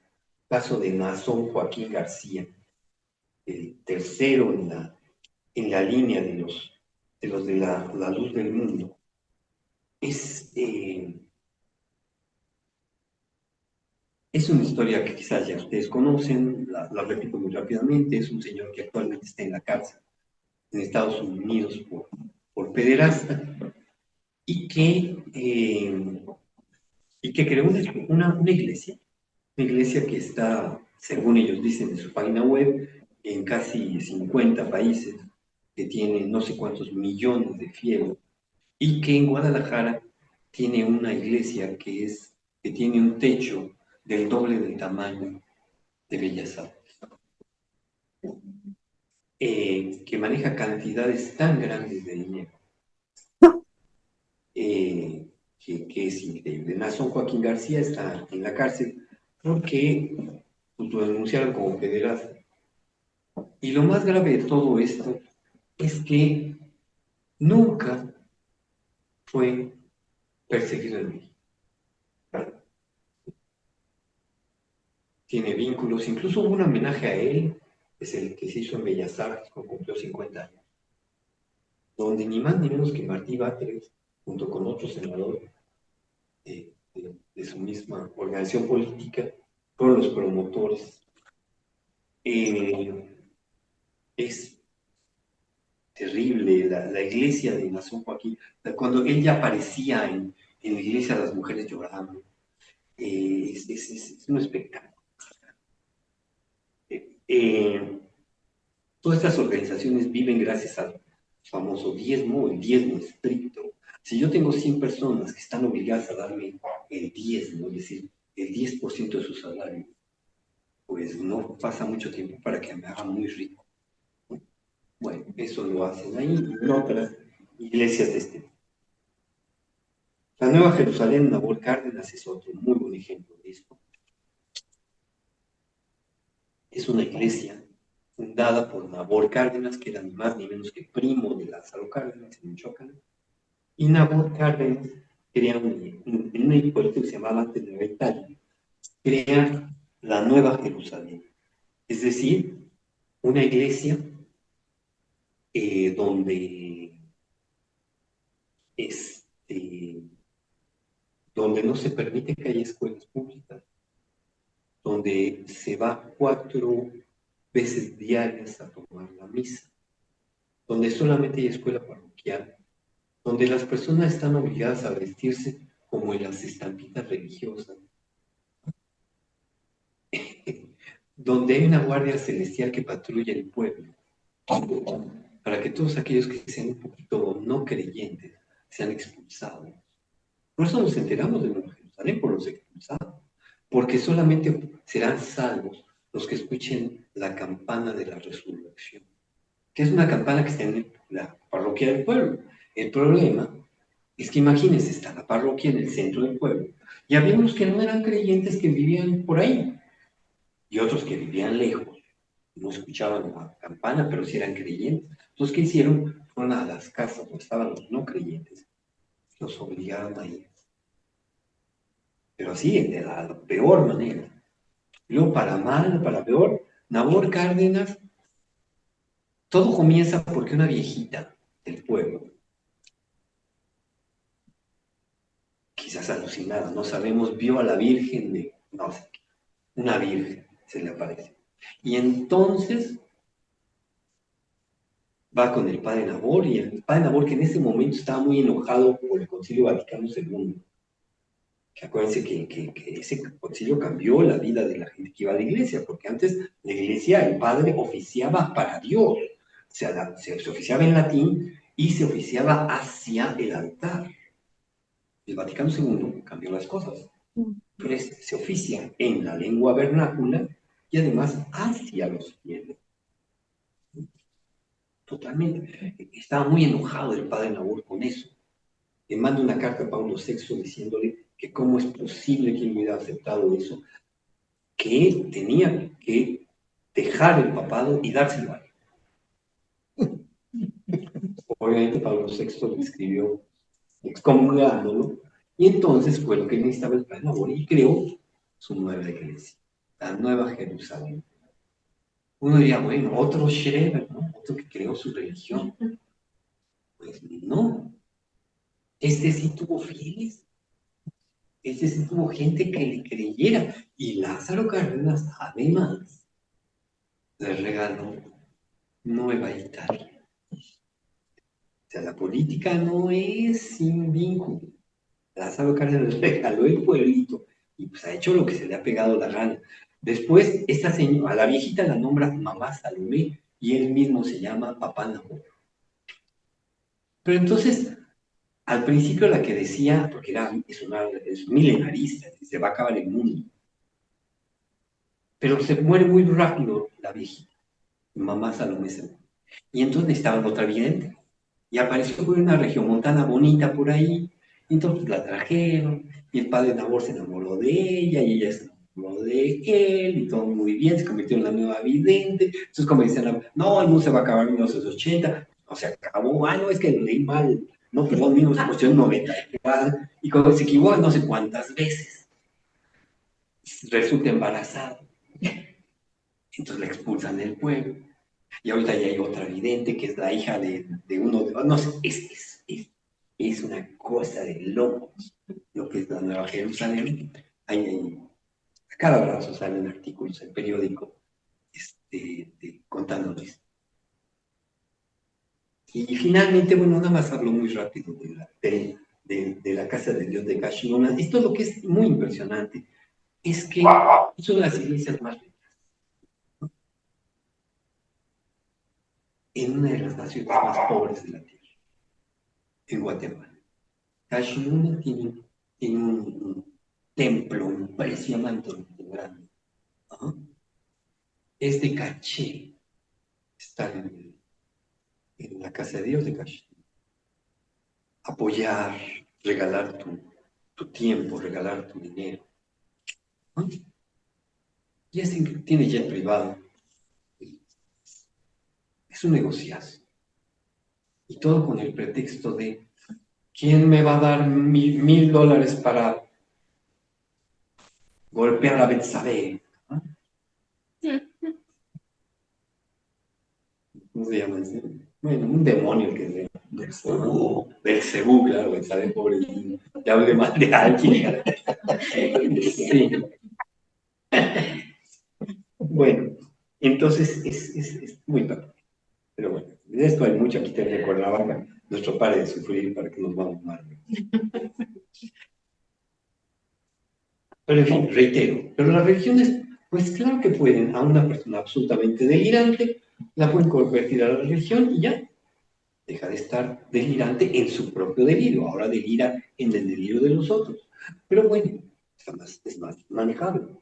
caso de Nazón Joaquín García, el tercero en la línea de los de la luz del mundo, es, eh, es una historia que quizás ya ustedes conocen, la repito muy rápidamente. Es un señor que actualmente está en la cárcel en Estados Unidos por pederasta y y que creó una iglesia que está, según ellos dicen en su página web, en casi 50 países, que tiene no sé cuántos millones de fieles, y que en Guadalajara tiene una iglesia que tiene un techo del doble del tamaño de Bellas Artes, que maneja cantidades tan grandes de dinero, que es increíble. Nason Joaquín García está en la cárcel porque pues, lo denunciaron como pederasta. Y lo más grave de todo esto es que nunca fue perseguido en México. Tiene vínculos, incluso hubo un homenaje a él, es el que se hizo en Bellas Artes cuando cumplió 50 años, donde ni más ni menos que Martí Batres, junto con otro senador de su misma organización política, fueron los promotores. Eh, es terrible la iglesia de Nación Joaquín. Cuando él ya aparecía en la iglesia, las mujeres llorando. Es un espectáculo. Eh, Todas estas organizaciones viven gracias al famoso diezmo, el diezmo estricto. Si yo tengo 100 personas que están obligadas a darme el diezmo, es decir, el 10% de su salario, pues no pasa mucho tiempo para que me haga muy rico. Bueno, eso lo hacen ahí y en otras iglesias de este. La Nueva Jerusalén, Nabor Cárdenas, es otro muy buen ejemplo de esto. Es una iglesia fundada por Nabor Cárdenas, que era ni más ni menos que primo de Lázaro Cárdenas en Michoacán. Y Nabor Cárdenas crea en un pueblo que se llamaba antes Nueva Italia, crea la Nueva Jerusalén. Es decir, una iglesia donde, este, donde no se permite que haya escuelas públicas, donde se va 4 veces diarias a tomar la misa, donde solamente hay escuela parroquial, donde las personas están obligadas a vestirse como en las estampitas religiosas, donde hay una guardia celestial que patrulla el pueblo, para que todos aquellos que sean un poquito no creyentes sean expulsados. Por eso nos enteramos de Nueva Jerusalén, por los expulsados, porque solamente serán salvos los que escuchen la campana de la resurrección, que es una campana que está en la parroquia del pueblo. El problema es que imagínense, está la parroquia en el centro del pueblo, y había unos que no eran creyentes que vivían por ahí, y otros que vivían lejos, no escuchaban la campana, pero sí eran creyentes. Entonces, ¿qué hicieron? Fueron a las casas donde estaban los no creyentes, los obligaron a ir. Pero así, de la peor manera. Luego, para mal, para peor, Nabor Cárdenas, todo comienza porque una viejita del pueblo, quizás alucinada, no sabemos, vio a la Virgen de, no sé, una Virgen se le aparece. Y entonces va con el padre Nabor, y el padre Nabor, que en ese momento estaba muy enojado por el Concilio Vaticano II, que acuérdense que ese concilio cambió la vida de la gente que iba a la iglesia, porque antes la iglesia, el padre oficiaba para Dios, o sea, se oficiaba en latín y se oficiaba hacia el altar. El Vaticano II cambió las cosas. Entonces se oficia en la lengua vernácula y además hacia los fieles. Totalmente. Estaba muy enojado el padre Nabor con eso. Le manda una carta a Pablo VI diciéndole que cómo es posible que él hubiera aceptado eso, que él tenía que dejar el papado y dárselo a él. Obviamente Pablo VI le escribió excomulgándolo, y entonces fue lo que necesitaba el padre Nabor y creó su nueva iglesia, la Nueva Jerusalén. Uno diría, bueno, otro Schreber, ¿no? Otro que creó su religión. Pues no, este sí tuvo fieles, este sí tuvo gente que le creyera, y Lázaro Cárdenas además le regaló Nueva Italia. O sea, la política no es sin vínculo. Lázaro Cárdenas le regaló el pueblito y pues ha hecho lo que se le ha pegado la gana. Después, esta señora, a la viejita la nombra Mamá Salomé y él mismo se llama Papá Nabor. Pero entonces, al principio la que decía, porque es milenarista, se va a acabar el mundo, pero se muere muy rápido la viejita, Mamá Salomé se muere. Y entonces necesitaban otra vidente. Y apareció por una región montana bonita por ahí, y entonces la trajeron, y el padre Nabor se enamoró de ella, y ella se enamoró de él, y todo muy bien, se convirtió en la nueva vidente. Entonces, como decían, no, el mundo se va a acabar en 1980, o se acabó, no, es que lo leí mal, no, perdón, 1990, y cuando se equivocó no sé cuántas veces, resulta embarazada, entonces la expulsan del pueblo. Y ahorita ya hay otra vidente que es la hija de uno de... No sé, es una cosa de locos lo que es la Nueva Jerusalén. A cada brazo salen artículos en periódico contándoles. Y finalmente, bueno, nada más hablo muy rápido de la Casa de Dios de Kashmir. Esto es lo que es muy impresionante. Es que son las iglesias más ricas en una de las naciones más pobres de la tierra, en Guatemala. Kashmir tiene un templo impresionante, grande. ¿Ah? Es de caché estar en la casa de Dios de Kashmir. Apoyar, regalar tu tiempo, regalar tu dinero. ¿Ah? Y tiene jet privado. Es un negociazo. Y todo con el pretexto de ¿quién me va a dar $1,000 para golpear a Betsabé? ¿Ah? ¿Cómo se llama ese? Bueno, un demonio que es del Cebú, claro, Betsabé, pobre, te hable mal de alguien. Sí. Bueno, entonces es muy padre. Pero bueno, de esto hay mucho aquí te recordaba nuestro padre de sufrir para que nos vamos mal. Pero en fin, reitero, pero las religiones, pues claro que pueden, a una persona absolutamente delirante, la pueden convertir a la religión y ya deja de estar delirante en su propio delirio, ahora delira en el delirio de los otros. Pero bueno, es más manejable.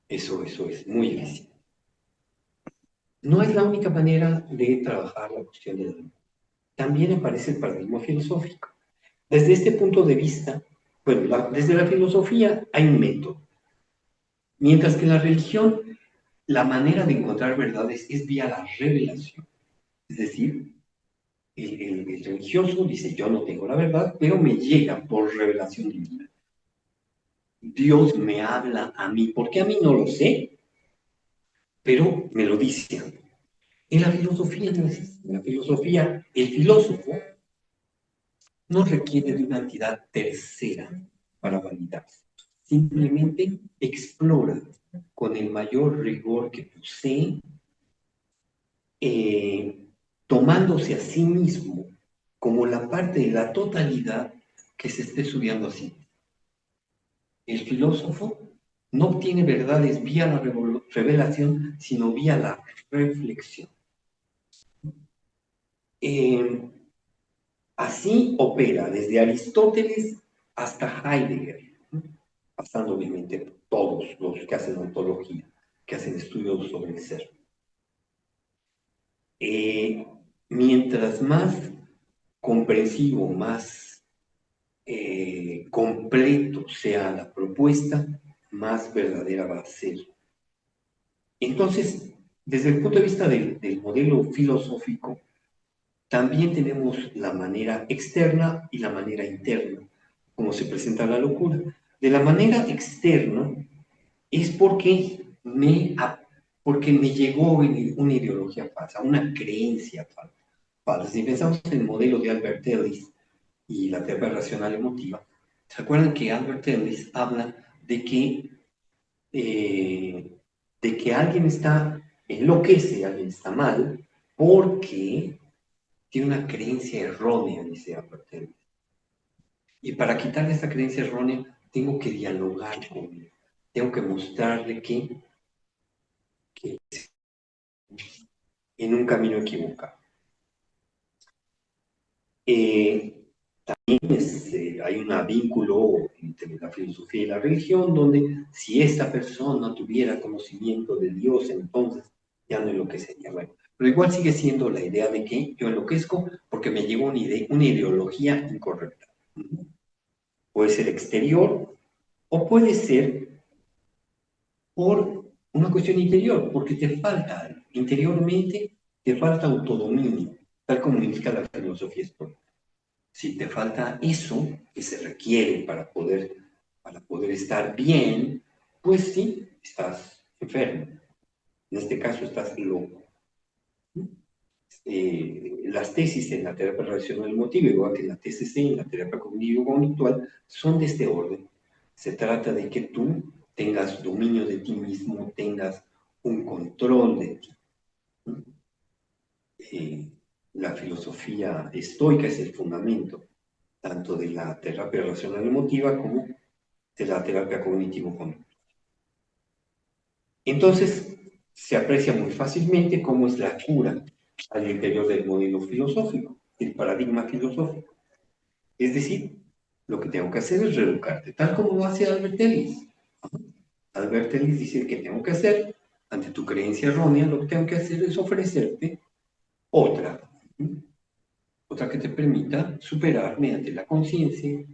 Eso es muy difícil. No es la única manera de trabajar la cuestión del alma. También aparece el paradigma filosófico. Desde este punto de vista, bueno, desde la filosofía hay un método, mientras que la religión, la manera de encontrar verdades es vía la revelación. Es decir, el religioso dice, yo no tengo la verdad, pero me llega por revelación divina. Dios me habla a mí, porque a mí no lo sé, pero me lo dice a mí. En la filosofía no es así. En la filosofía, el filósofo no requiere de una entidad tercera para validarse. Simplemente explora con el mayor rigor que posee, tomándose a sí mismo como la parte de la totalidad que se esté estudiando así. El filósofo no obtiene verdades vía la revelación, sino vía la reflexión. Así opera desde Aristóteles hasta Heidegger, pasando obviamente por todos los que hacen ontología, que hacen estudios sobre el ser. Mientras más comprensivo, más completo sea la propuesta, más verdadera va a ser. Entonces, desde el punto de vista del modelo filosófico, También tenemos la manera externa y la manera interna, como se presenta la locura. De la manera externa es porque me llegó una ideología falsa, una creencia falsa. Si pensamos en el modelo de Albert Ellis y la terapia racional emotiva, ¿se acuerdan que Albert Ellis habla eh, de que alguien enloquece, alguien está mal, porque tiene una creencia errónea, dice Albert Ellis? Y para quitarle esta creencia errónea, tengo que dialogar con él. Tengo que mostrarle que en un camino equivocado. Hay un vínculo entre la filosofía y la religión, donde si esta persona tuviera conocimiento de Dios, entonces ya no enloquecería. Bueno, pero igual sigue siendo la idea de que yo enloquezco porque me llegó una ideología incorrecta. Puede ser exterior o puede ser por una cuestión interior, porque te falta, interiormente, te falta autodominio, tal como indica la filosofía estoica. Si te falta eso que se requiere para poder estar bien, pues sí, estás enfermo. En este caso, estás loco. Las tesis en la terapia relacional emotiva, igual que en la TCC, en la terapia cognitivo-conductual, son de este orden. Se trata de que tú tengas dominio de ti mismo, tengas un control de ti. La filosofía estoica es el fundamento tanto de la terapia relacional emotiva como de la terapia cognitivo-conductual. Entonces, se aprecia muy fácilmente cómo es la cura al interior del modelo filosófico, el paradigma filosófico. Es decir, lo que tengo que hacer es reeducarte, tal como lo hace Albert Ellis. Albert Ellis dice que tengo que hacer, ante tu creencia errónea, lo que tengo que hacer es ofrecerte otra, otra que te permita superar mediante la conciencia,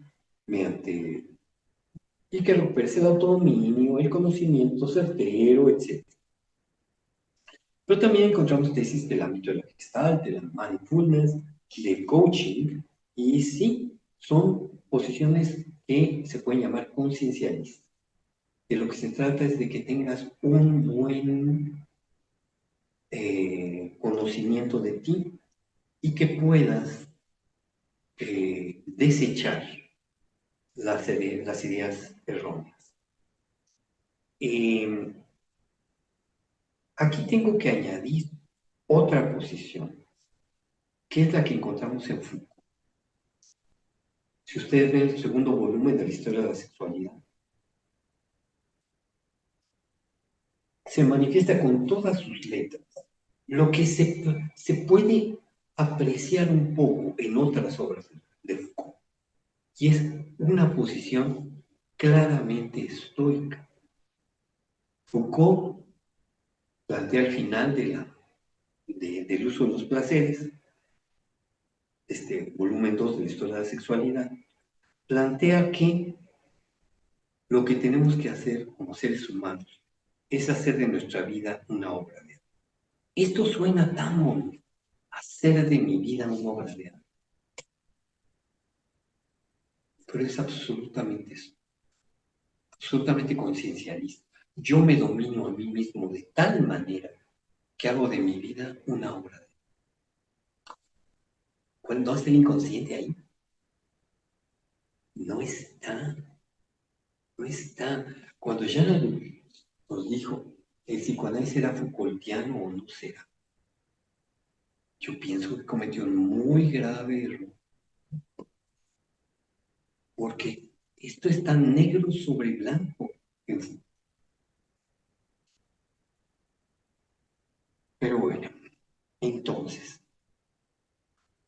y que recuperes el autodominio, el conocimiento certero, etc. Pero también encontramos tesis del ámbito de la Gestalt, de la mindfulness, del coaching, y sí, son posiciones que se pueden llamar conciencialistas. De lo que se trata es de que tengas un buen conocimiento de ti y que puedas desechar las ideas erróneas. Aquí tengo que añadir otra posición, que es la que encontramos en Foucault. Si ustedes ven el segundo volumen de la historia de la sexualidad, se manifiesta con todas sus letras. Lo que se puede apreciar un poco en otras obras de Foucault, y es una posición claramente estoica. Foucault plantea al final del uso de los placeres, este volumen 2 de la historia de la sexualidad, plantea que lo que tenemos que hacer como seres humanos es hacer de nuestra vida una obra de arte. Esto suena tan bonito, hacer de mi vida una obra de arte, pero es absolutamente conciencialista. Yo me domino a mí mismo de tal manera que hago de mi vida una obra de arte. ¿No está el inconsciente ahí? No está. No está. Cuando Jean nos dijo, ¿el psicoanálisis será Foucaultiano o no será? Yo pienso que cometió un muy grave error, porque esto está negro sobre blanco. Pero bueno, entonces,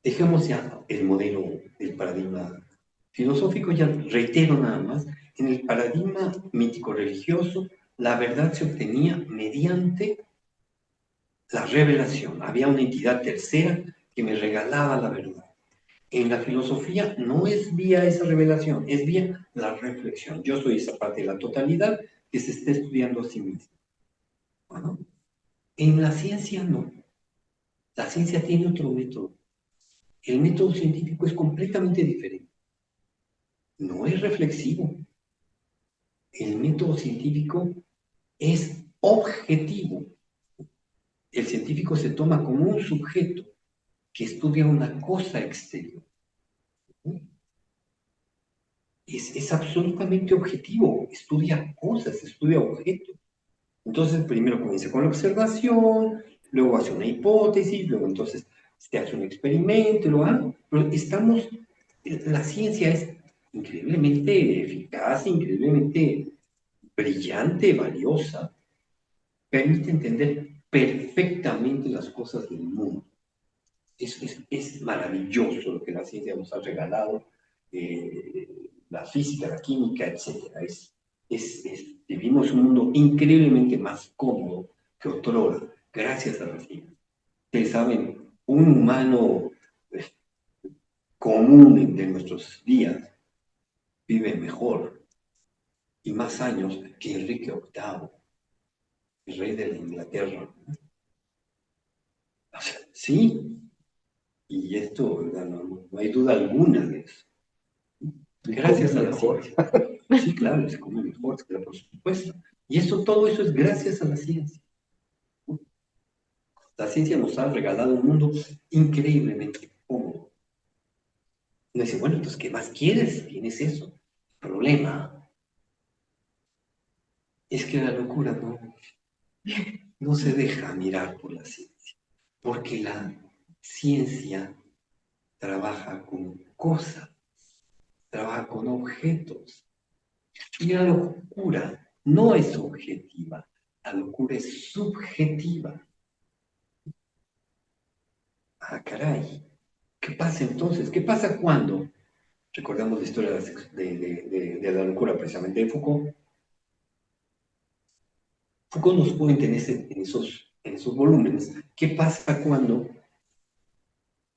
dejemos ya el modelo del paradigma filosófico, ya reitero nada más, en el paradigma mítico-religioso, la verdad se obtenía mediante la revelación. Había una entidad tercera que me regalaba la verdad. En la filosofía no es vía esa revelación, es vía la reflexión. Yo soy esa parte de la totalidad que se está estudiando a sí misma. ¿No? En la ciencia no. La ciencia tiene otro método. El método científico es completamente diferente. No es reflexivo. El método científico es objetivo. El científico se toma como un sujeto que estudia una cosa exterior. Es absolutamente objetivo, estudia cosas, estudia objetos. Entonces, primero comienza con la observación, luego hace una hipótesis, luego entonces se hace un experimento, pero la ciencia es increíblemente eficaz, increíblemente brillante, valiosa, permite entender perfectamente las cosas del mundo. Es maravilloso lo que la ciencia nos ha regalado, la física, la química, etc. Vivimos un mundo increíblemente más cómodo que otrora, gracias a la ciencia. Ustedes saben, un humano común de nuestros días vive mejor y más años que Enrique VIII, el rey de la Inglaterra. O sea, sí, y esto, ¿verdad? No hay duda alguna de eso. Gracias a la ciencia. Sí, claro, se come mejor, claro, por supuesto. Y todo eso es gracias a la ciencia. La ciencia nos ha regalado un mundo increíblemente cómodo. Uno dice, bueno, entonces, ¿qué más quieres? Tienes eso. El problema es que la locura no se deja mirar por la ciencia, porque la ciencia trabaja con cosas, trabaja con objetos. Y la locura no es objetiva, la locura es subjetiva. Ah, caray. ¿Qué pasa entonces? ¿Qué pasa cuando? Recordamos la historia de la locura precisamente de Foucault. Foucault nos cuenta en esos volúmenes qué pasa cuando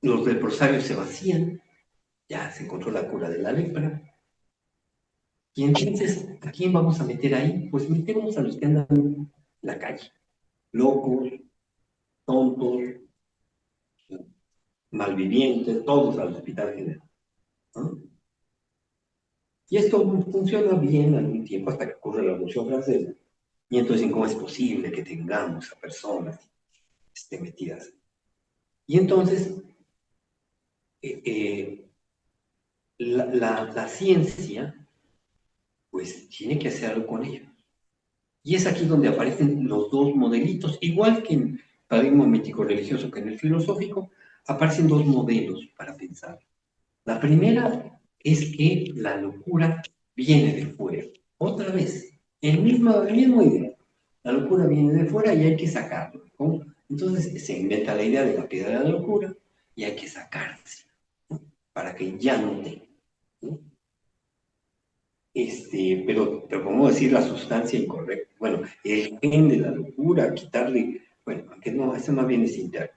los leprosarios se vacían, ya se encontró la cura de la lepra. Y entonces, ¿a quién vamos a meter ahí? Pues metemos a los que andan en la calle, locos, tontos, malvivientes, todos al hospital general, ¿no? Y esto funciona bien algún tiempo hasta que ocurre la Revolución Francesa. Y entonces, ¿cómo es posible que tengamos a personas metidas? Y entonces, la ciencia, pues, tiene que hacer algo con ello. Y es aquí donde aparecen los dos modelitos, igual que en el paradigma mítico-religioso que en el filosófico, aparecen dos modelos para pensar. La primera es que la locura viene de fuera. Otra vez, el mismo idea. La locura viene de fuera y hay que sacarlo, ¿no? Entonces se inventa la idea de la piedra de la locura y hay que sacarse, ¿no? Para que ya no tenga, ¿no? Pero ¿cómo decir la sustancia incorrecta? Bueno, el gen de la locura, quitarle, bueno, aunque no, eso más bien es interno.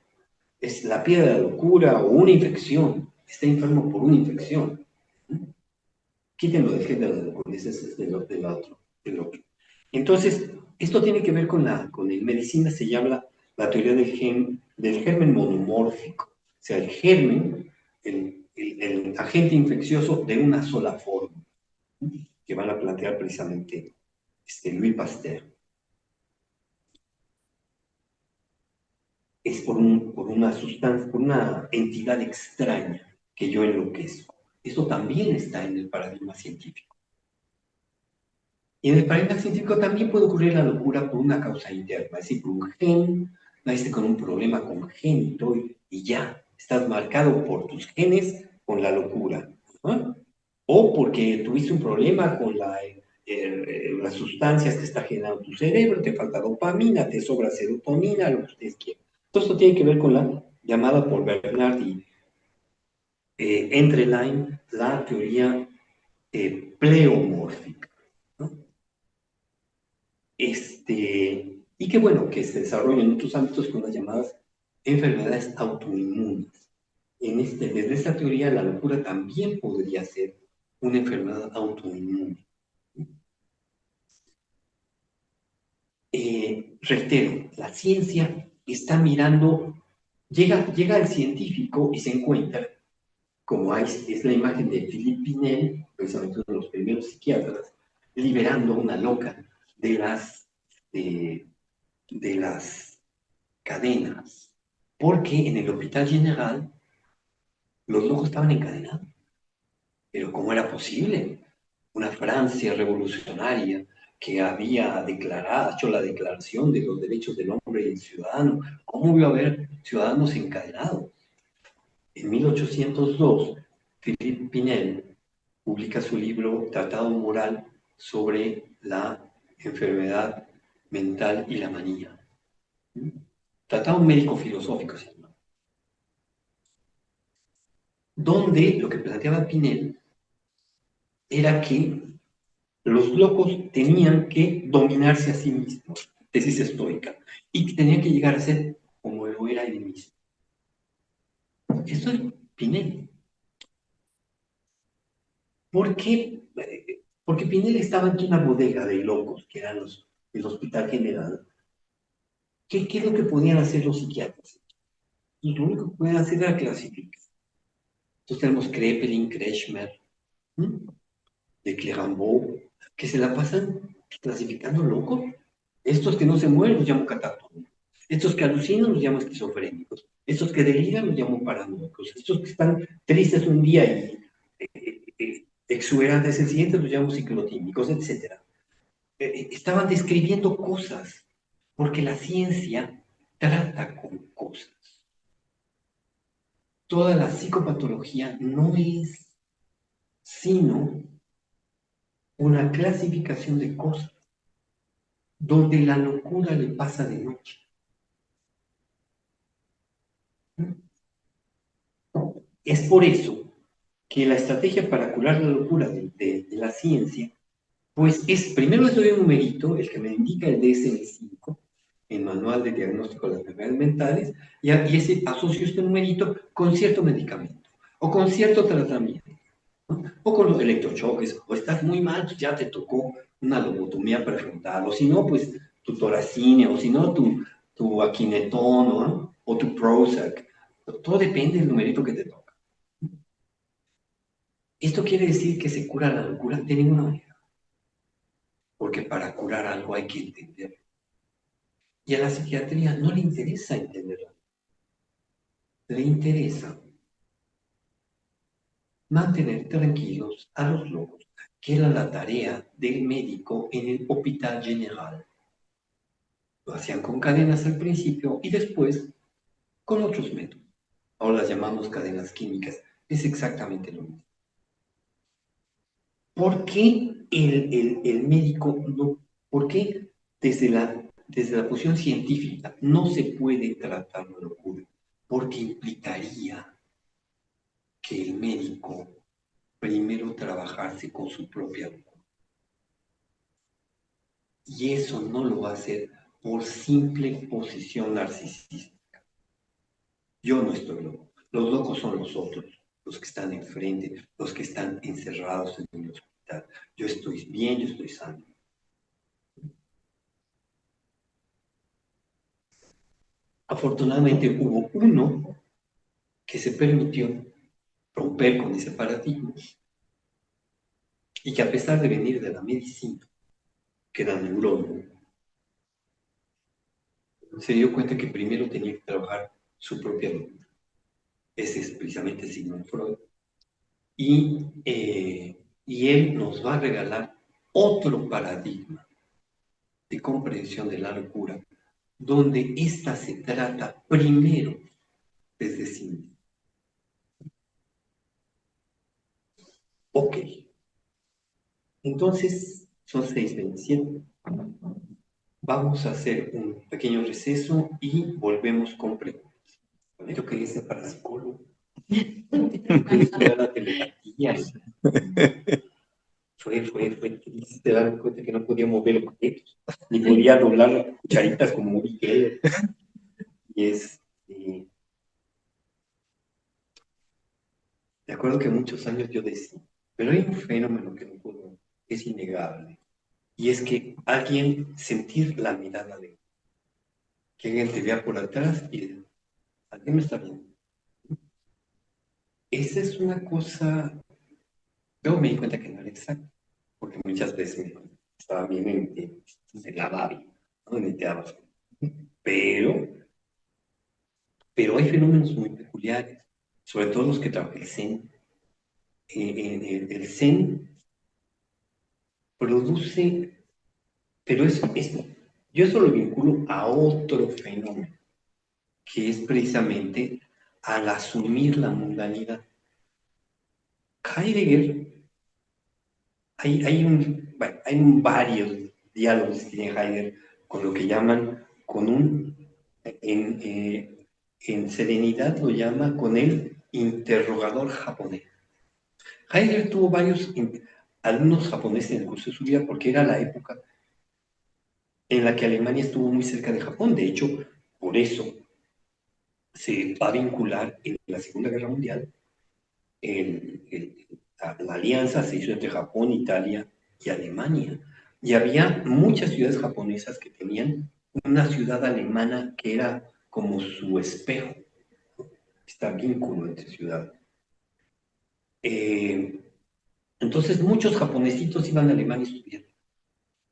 Es la piedra de la locura o una infección. Está enfermo por una infección, ¿no? Quítenlo del gen de la locura, ese es del otro. Entonces, esto tiene que ver en medicina se llama la teoría del germen monomórfico. O sea, el germen, el agente infeccioso de una sola forma, que van a plantear precisamente Louis Pasteur. Es por una sustancia, por una entidad extraña que yo enloquezco. Eso también está en el paradigma científico. Y en el paradigma científico también puede ocurrir la locura por una causa interna, es decir, por un gen, naciste con un problema congénito y ya, estás marcado por tus genes con la locura, ¿no? O porque tuviste un problema con las sustancias que está generando tu cerebro, te falta dopamina, te sobra serotonina, lo que ustedes quieran. Todo esto tiene que ver con la llamada por Bernard y Entrelain, la teoría pleomórfica, ¿no? Y qué bueno que se desarrollan en otros ámbitos con las llamadas enfermedades autoinmunes. Desde esta teoría, la locura también podría ser una enfermedad autoinmune. Reitero, la ciencia está mirando, llega el científico y se encuentra como hay, es la imagen de Philippe Pinel, precisamente uno de los primeros psiquiatras, liberando a una loca de, de las cadenas, porque en el Hospital General los locos estaban encadenados. Pero ¿cómo era posible? Una Francia revolucionaria que había hecho la declaración de los derechos del hombre y el ciudadano, ¿cómo iba a haber ciudadanos encadenados? En 1802, Philippe Pinel publica su libro Tratado Moral sobre la enfermedad mental y la manía. Tratado médico-filosófico, se llama. Donde lo que planteaba Pinel era que los locos tenían que dominarse a sí mismos, tesis estoica, y que tenían que llegar a ser como lo era él mismo. Esto es Pinel. ¿Por qué? Porque Pinel estaba en una bodega de locos, que eran el Hospital General. ¿Qué es lo que podían hacer los psiquiatras? Y lo único que podían hacer era clasificar. Entonces tenemos Kraepelin, Kretschmer, de Clérambault, que se la pasan clasificando locos. Estos que no se mueren los llamo catatónicos. Estos que alucinan los llamo esquizofrénicos. Estos que deliran los llamo paranoicos. Estos que están tristes un día y exuberantes el siguiente los llamo ciclotímicos, etc. Estaban describiendo cosas, porque la ciencia trata con cosas. Toda la psicopatología no es sino una clasificación de cosas, donde la locura le pasa de noche. Es por eso que la estrategia para curar la locura de la ciencia, pues es, primero les doy un numerito, el que me indica el DSM-5, el Manual de Diagnóstico de las Enfermedades Mentales, y ese asocio este numerito con cierto medicamento, o con cierto tratamiento, ¿no? O con los electrochoques, o estás muy mal, pues ya te tocó una lobotomía prefrontal, o si no, pues tu toracine, o si no, tu aquinetón, ¿no? O tu Prozac. Todo depende del numerito que te toca. ¿Esto quiere decir que se cura la locura? De ninguna manera. Porque para curar algo hay que entenderlo. Y a la psiquiatría no le interesa entenderlo. Le interesa mantener tranquilos a los locos, que era la tarea del médico en el Hospital General. Lo hacían con cadenas al principio y después con otros métodos. Ahora las llamamos cadenas químicas. Es exactamente lo mismo. ¿Por qué el médico no? ¿Por qué desde la posición científica no se puede tratar la locura? Porque implicaría que el médico primero trabajase con su propia locura. Y eso no lo va a hacer por simple posición narcisística. Yo no estoy loco. Los locos son los otros, los que están enfrente, los que están encerrados en el hospital. Yo estoy bien, yo estoy sano. Afortunadamente hubo uno que se permitió romper con ese paradigma y que a pesar de venir de la medicina, que era neurólogo, se dio cuenta que primero tenía que trabajar su propia locura. Ese es precisamente Sigmund Freud. Y él nos va a regalar otro paradigma de comprensión de la locura, donde ésta se trata primero desde sí misma. Ok. Entonces, son 6:27. Vamos a hacer un pequeño receso y volvemos con preguntas. Yo quería ser parapsicólogo. Quería estudiar la telepatía. Fue triste darme cuenta que no podía mover objetos, ni podía doblar las cucharitas como Uri Geller. Y de acuerdo que muchos años yo decía, pero hay un fenómeno que no puedo, es innegable, y es que alguien sentir la mirada de que alguien te vea por atrás y alguien me está viendo. esa es una cosa, luego me di cuenta que no era exacto, porque muchas veces estaba bien en la Babi, ¿no? En el teatro. Pero, pero hay fenómenos muy peculiares, sobre todo los que trabaja el Zen. El Zen produce, pero yo eso lo vinculo a otro fenómeno, que es precisamente al asumir la mundanidad. Heidegger, hay varios diálogos que tiene Heidegger con lo que llaman, en serenidad lo llama con el interrogador japonés. Heidegger tuvo varios alumnos japoneses en el curso de su vida porque era la época en la que Alemania estuvo muy cerca de Japón. De hecho, por eso se va a vincular en la Segunda Guerra Mundial. La alianza se hizo entre Japón, Italia y Alemania. Y había muchas ciudades japonesas que tenían una ciudad alemana que era como su espejo. Está vínculo entre ciudades. Entonces muchos japonesitos iban a Alemania a estudiar.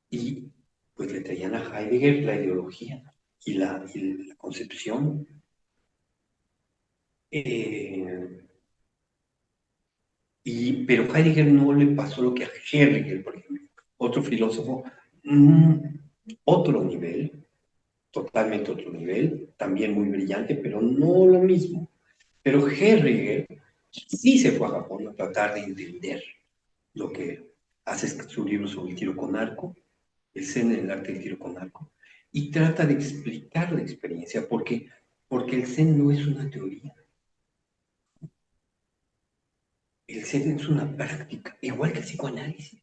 Y pues le traían a Heidegger la ideología y la concepción. Pero Heidegger no le pasó lo que a Hegel, por ejemplo, otro filósofo, mm, otro nivel, totalmente otro nivel, también muy brillante, pero no lo mismo. Pero Hegel sí se fue a Japón a tratar de entender lo que hace su libro sobre el tiro con arco, el Zen en el arte del tiro con arco, y trata de explicar la experiencia, porque el Zen no es una teoría. El Zen es una práctica, igual que el psicoanálisis.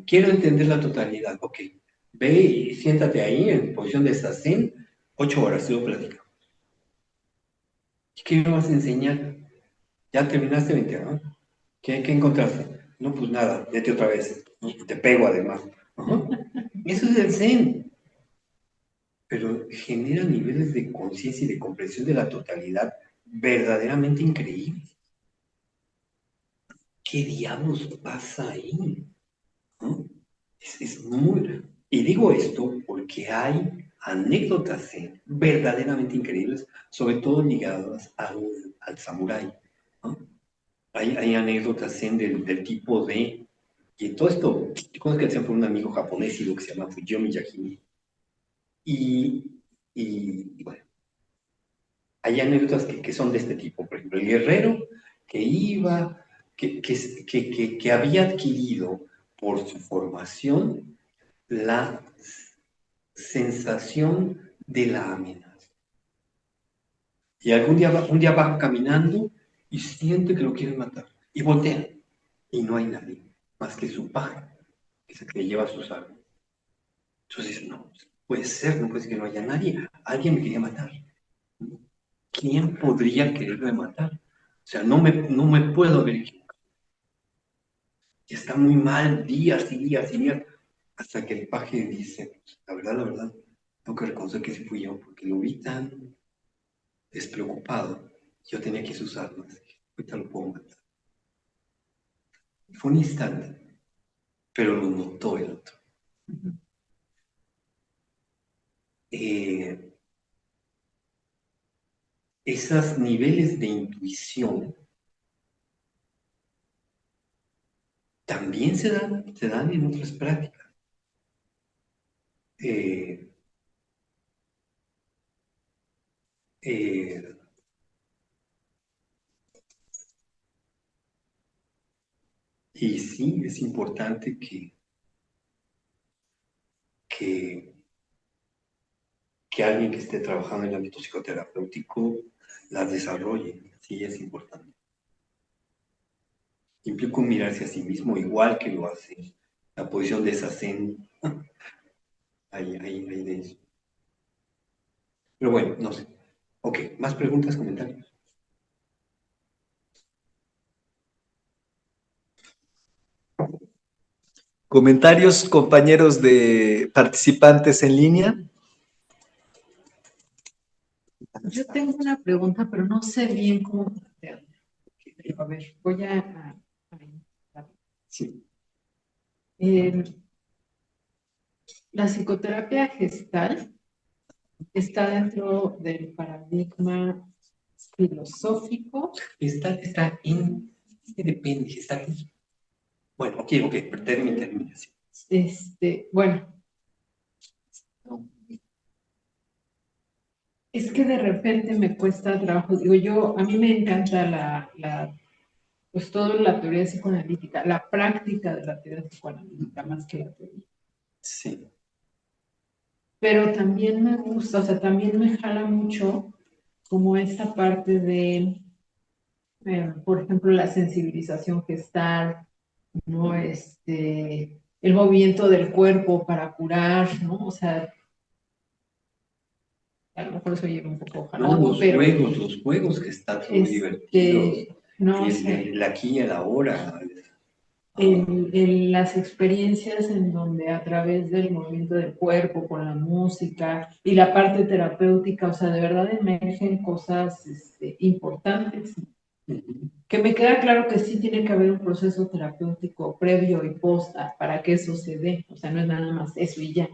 Quiero entender la totalidad. Ok, ve y siéntate ahí en posición de Zazen, 8 horas, luego platicamos. ¿Qué me vas a enseñar? Ya terminaste 20, ¿no? ¿Qué encontraste? No, pues nada, vete otra vez. Te pego además. Ajá. Eso es el Zen. Pero genera niveles de conciencia y de comprensión de la totalidad verdaderamente increíbles. ¿Qué diablos pasa ahí? ¿No? Es muy... Y digo esto porque hay anécdotas verdaderamente increíbles, sobre todo ligadas al samurái, ¿no? Hay anécdotas del tipo de... Y todo esto, cosas que hacían por un amigo japonés y lo que se llama Fujio Miyagi. Y, bueno, hay anécdotas que son de este tipo. Por ejemplo, el guerrero que iba, que había adquirido por su formación la sensación de la amenaza. Y un día va caminando y siente que lo quieren matar. Y voltea. Y no hay nadie más que su pájaro, que es el que lleva sus armas. Entonces, no puede ser, no puede ser que no haya nadie. Alguien me quería matar. ¿Quién podría quererme matar? O sea, no me puedo haber equivocado. Y está muy mal días y días y días. Hasta que el paje dice, la verdad, tengo que reconocer que sí fui yo, porque lo vi tan despreocupado. Yo tenía que sus armas. Ahorita lo puedo matar. Fue un instante, pero lo notó el otro. Eh, esos niveles de intuición también se dan en otras prácticas. Eh, eh, y sí, es importante que, que alguien que esté trabajando en el ámbito psicoterapéutico las desarrolle. Sí, es importante. Implica un mirarse a sí mismo igual que lo hace la posición de Zazen. Hay de eso. Pero bueno, no sé. Ok, ¿más preguntas, comentarios? Comentarios, compañeros de participantes en línea. Yo tengo una pregunta, pero no sé bien cómo plantearla. A ver, voy a intentar. Sí. Eh, la psicoterapia gestal está dentro del paradigma filosófico. Está en, es que depende, está en, bueno, ok, termina, sí. Bueno, es que de repente me cuesta trabajo. Digo, a mí me encanta pues toda la teoría psicoanalítica, la práctica de la teoría psicoanalítica más que la teoría. Sí. Pero también me gusta, o sea, también me jala mucho como esta parte de, por ejemplo, la sensibilización gestal, ¿no? El movimiento del cuerpo para curar, ¿no? O sea, a lo mejor eso lleva un poco No, jalado, pero los juegos que están muy divertidos. no sé. El aquí y el ahora. Las experiencias en donde a través del movimiento del cuerpo, con la música y la parte terapéutica, o sea, de verdad emergen cosas importantes. Que me queda claro que sí tiene que haber un proceso terapéutico previo y posta para que eso se dé, o sea, no es nada más eso y ya.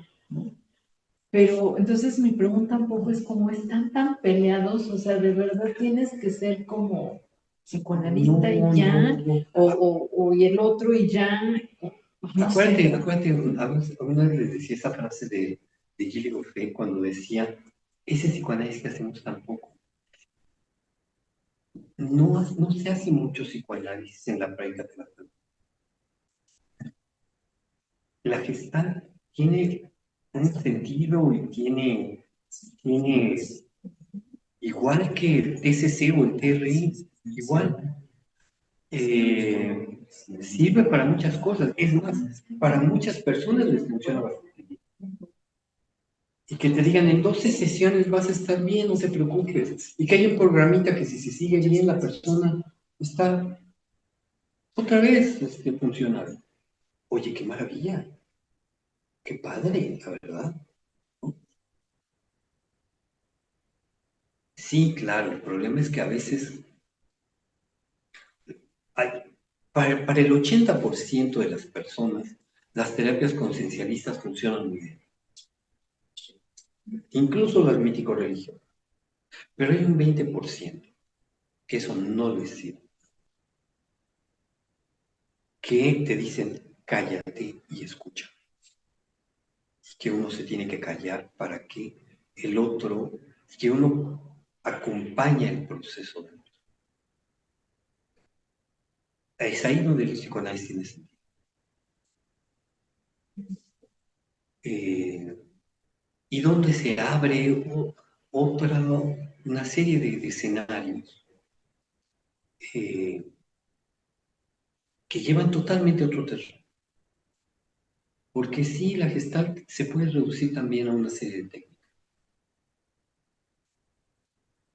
Pero entonces mi pregunta un poco es cómo están tan peleados, o sea, de verdad tienes que ser como psicoanalista y ya, o y el otro y ya, no Acuérdate, sé. acuérdate, alguna vez les decía esa frase de Gilles Goffet cuando decía, ese psicoanálisis que hacemos tampoco. No se hace mucho psicoanálisis en la práctica terapéutica. La gestal tiene un sentido y tiene igual que el TCC o el TRI, igual. Sirve para muchas cosas. Es más, para muchas personas les funciona bastante bien. Y que te digan, en 12 sesiones vas a estar bien, no te preocupes. Y que hay un programita que si se sigue bien, la persona está otra vez funcionando. Oye, qué maravilla, qué padre, la verdad. Sí, claro, el problema es que a veces hay, para el 80% de las personas, las terapias conciencialistas funcionan muy bien. Incluso las mítico-religiosas. Pero hay un 20% que eso no les sirve. Que te dicen, cállate y escucha. Que uno se tiene que callar para que el otro, que uno acompaña el proceso del otro. Es ahí donde el psicoanálisis tiene sentido. Y donde se abre una serie de escenarios que llevan totalmente a otro terreno. Porque sí, la Gestalt se puede reducir también a una serie de técnicas.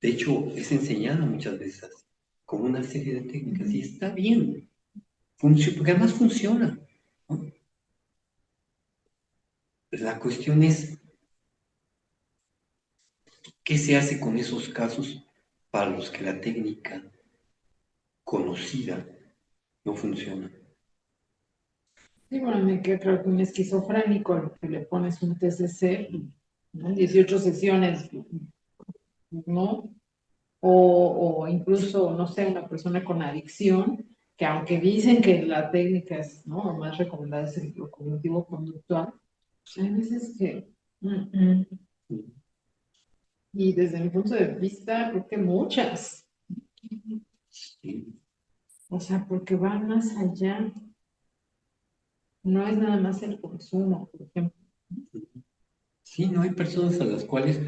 De hecho, es enseñada muchas veces así, como una serie de técnicas, y está bien, porque además funciona, ¿no? La cuestión es, ¿qué se hace con esos casos para los que la técnica conocida no funciona? Sí, bueno, me queda claro que un esquizofrénico, al que le pones un TCC, ¿no? 18 sesiones, ¿no? O incluso, no sé, una persona con adicción, que aunque dicen que la técnica es, ¿no? Lo más recomendada es el cognitivo conductual, pues hay veces que, y desde mi punto de vista, creo que muchas, Sí, o sea, porque van más allá, no es nada más el consumo, por ejemplo. sí, no hay personas a las cuales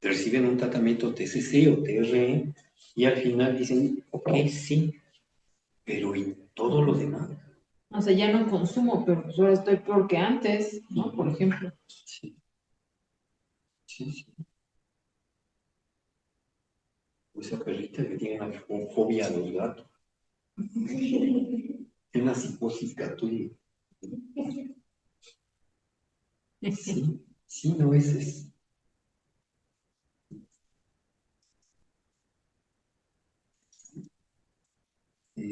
reciben un tratamiento TCC o TRE y al final dicen, ok, sí, pero ¿y todo lo demás? O sea, ya no consumo, pero pues ahora estoy peor que antes, ¿no? Por ejemplo. Sí, sí, sí. O esa perrita que tiene una fobia a los gatos. Tiene una psicosis gatuil. Sí, sí, no es.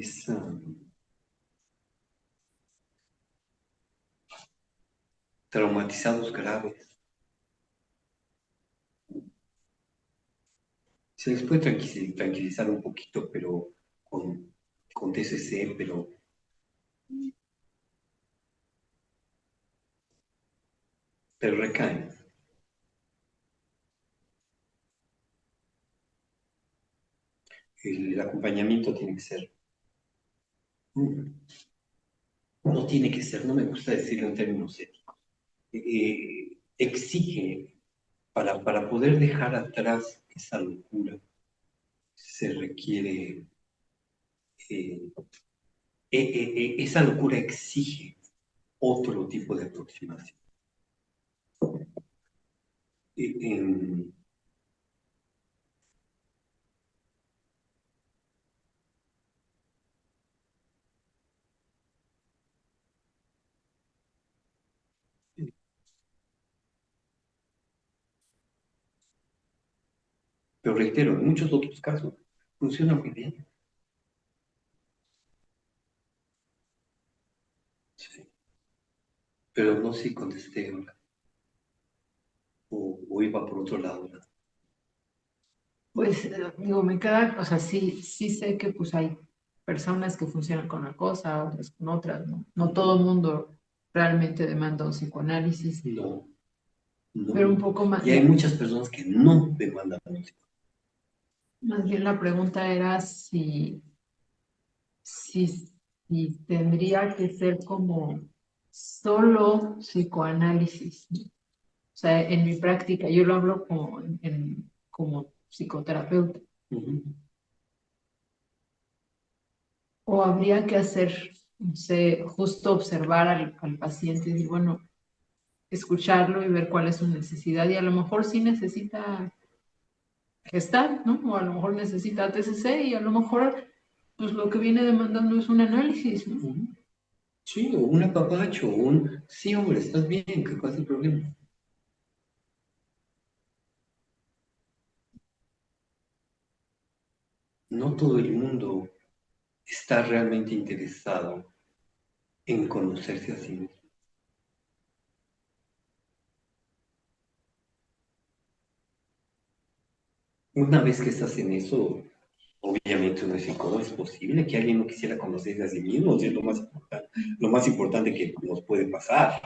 es traumatizados graves. Se les puede tranquilizar un poquito, pero con TCC, pero recaen. El acompañamiento tiene que ser, no tiene que ser, no me gusta decirlo en términos éticos, exige, para poder dejar atrás esa locura, se requiere, eh, esa locura exige otro tipo de aproximación. Eh, em, pero reitero, en muchos otros casos funciona muy bien. Sí. Pero no sé si contesté ahora, o iba por otro lado, ¿no? Pues digo, me queda, o sea, sí sé que pues hay personas que funcionan con una cosa, otras con otras, ¿no? No todo el mundo realmente demanda un psicoanálisis, No, pero un no. poco más, Y hay muchas personas que no demandan música. más bien la pregunta era si, si tendría que ser como solo psicoanálisis, ¿no? O sea, en mi práctica, yo lo hablo como, como psicoterapeuta. Ujú. O habría que hacer, no sé, justo observar al paciente y decir, bueno, escucharlo y ver cuál es su necesidad. Y a lo mejor sí necesita gestar, ¿no? O a lo mejor necesita TCC y a lo mejor pues lo que viene demandando es un análisis, ¿no? Ujú. Sí, o un apapacho, sí, hombre, estás bien, ¿cuál es el problema? No todo el mundo está realmente interesado en conocerse a sí mismo. Una vez que estás en eso, obviamente uno dice, ¿cómo es posible que alguien no quisiera conocerse a sí mismo? Es lo más importante que nos puede pasar.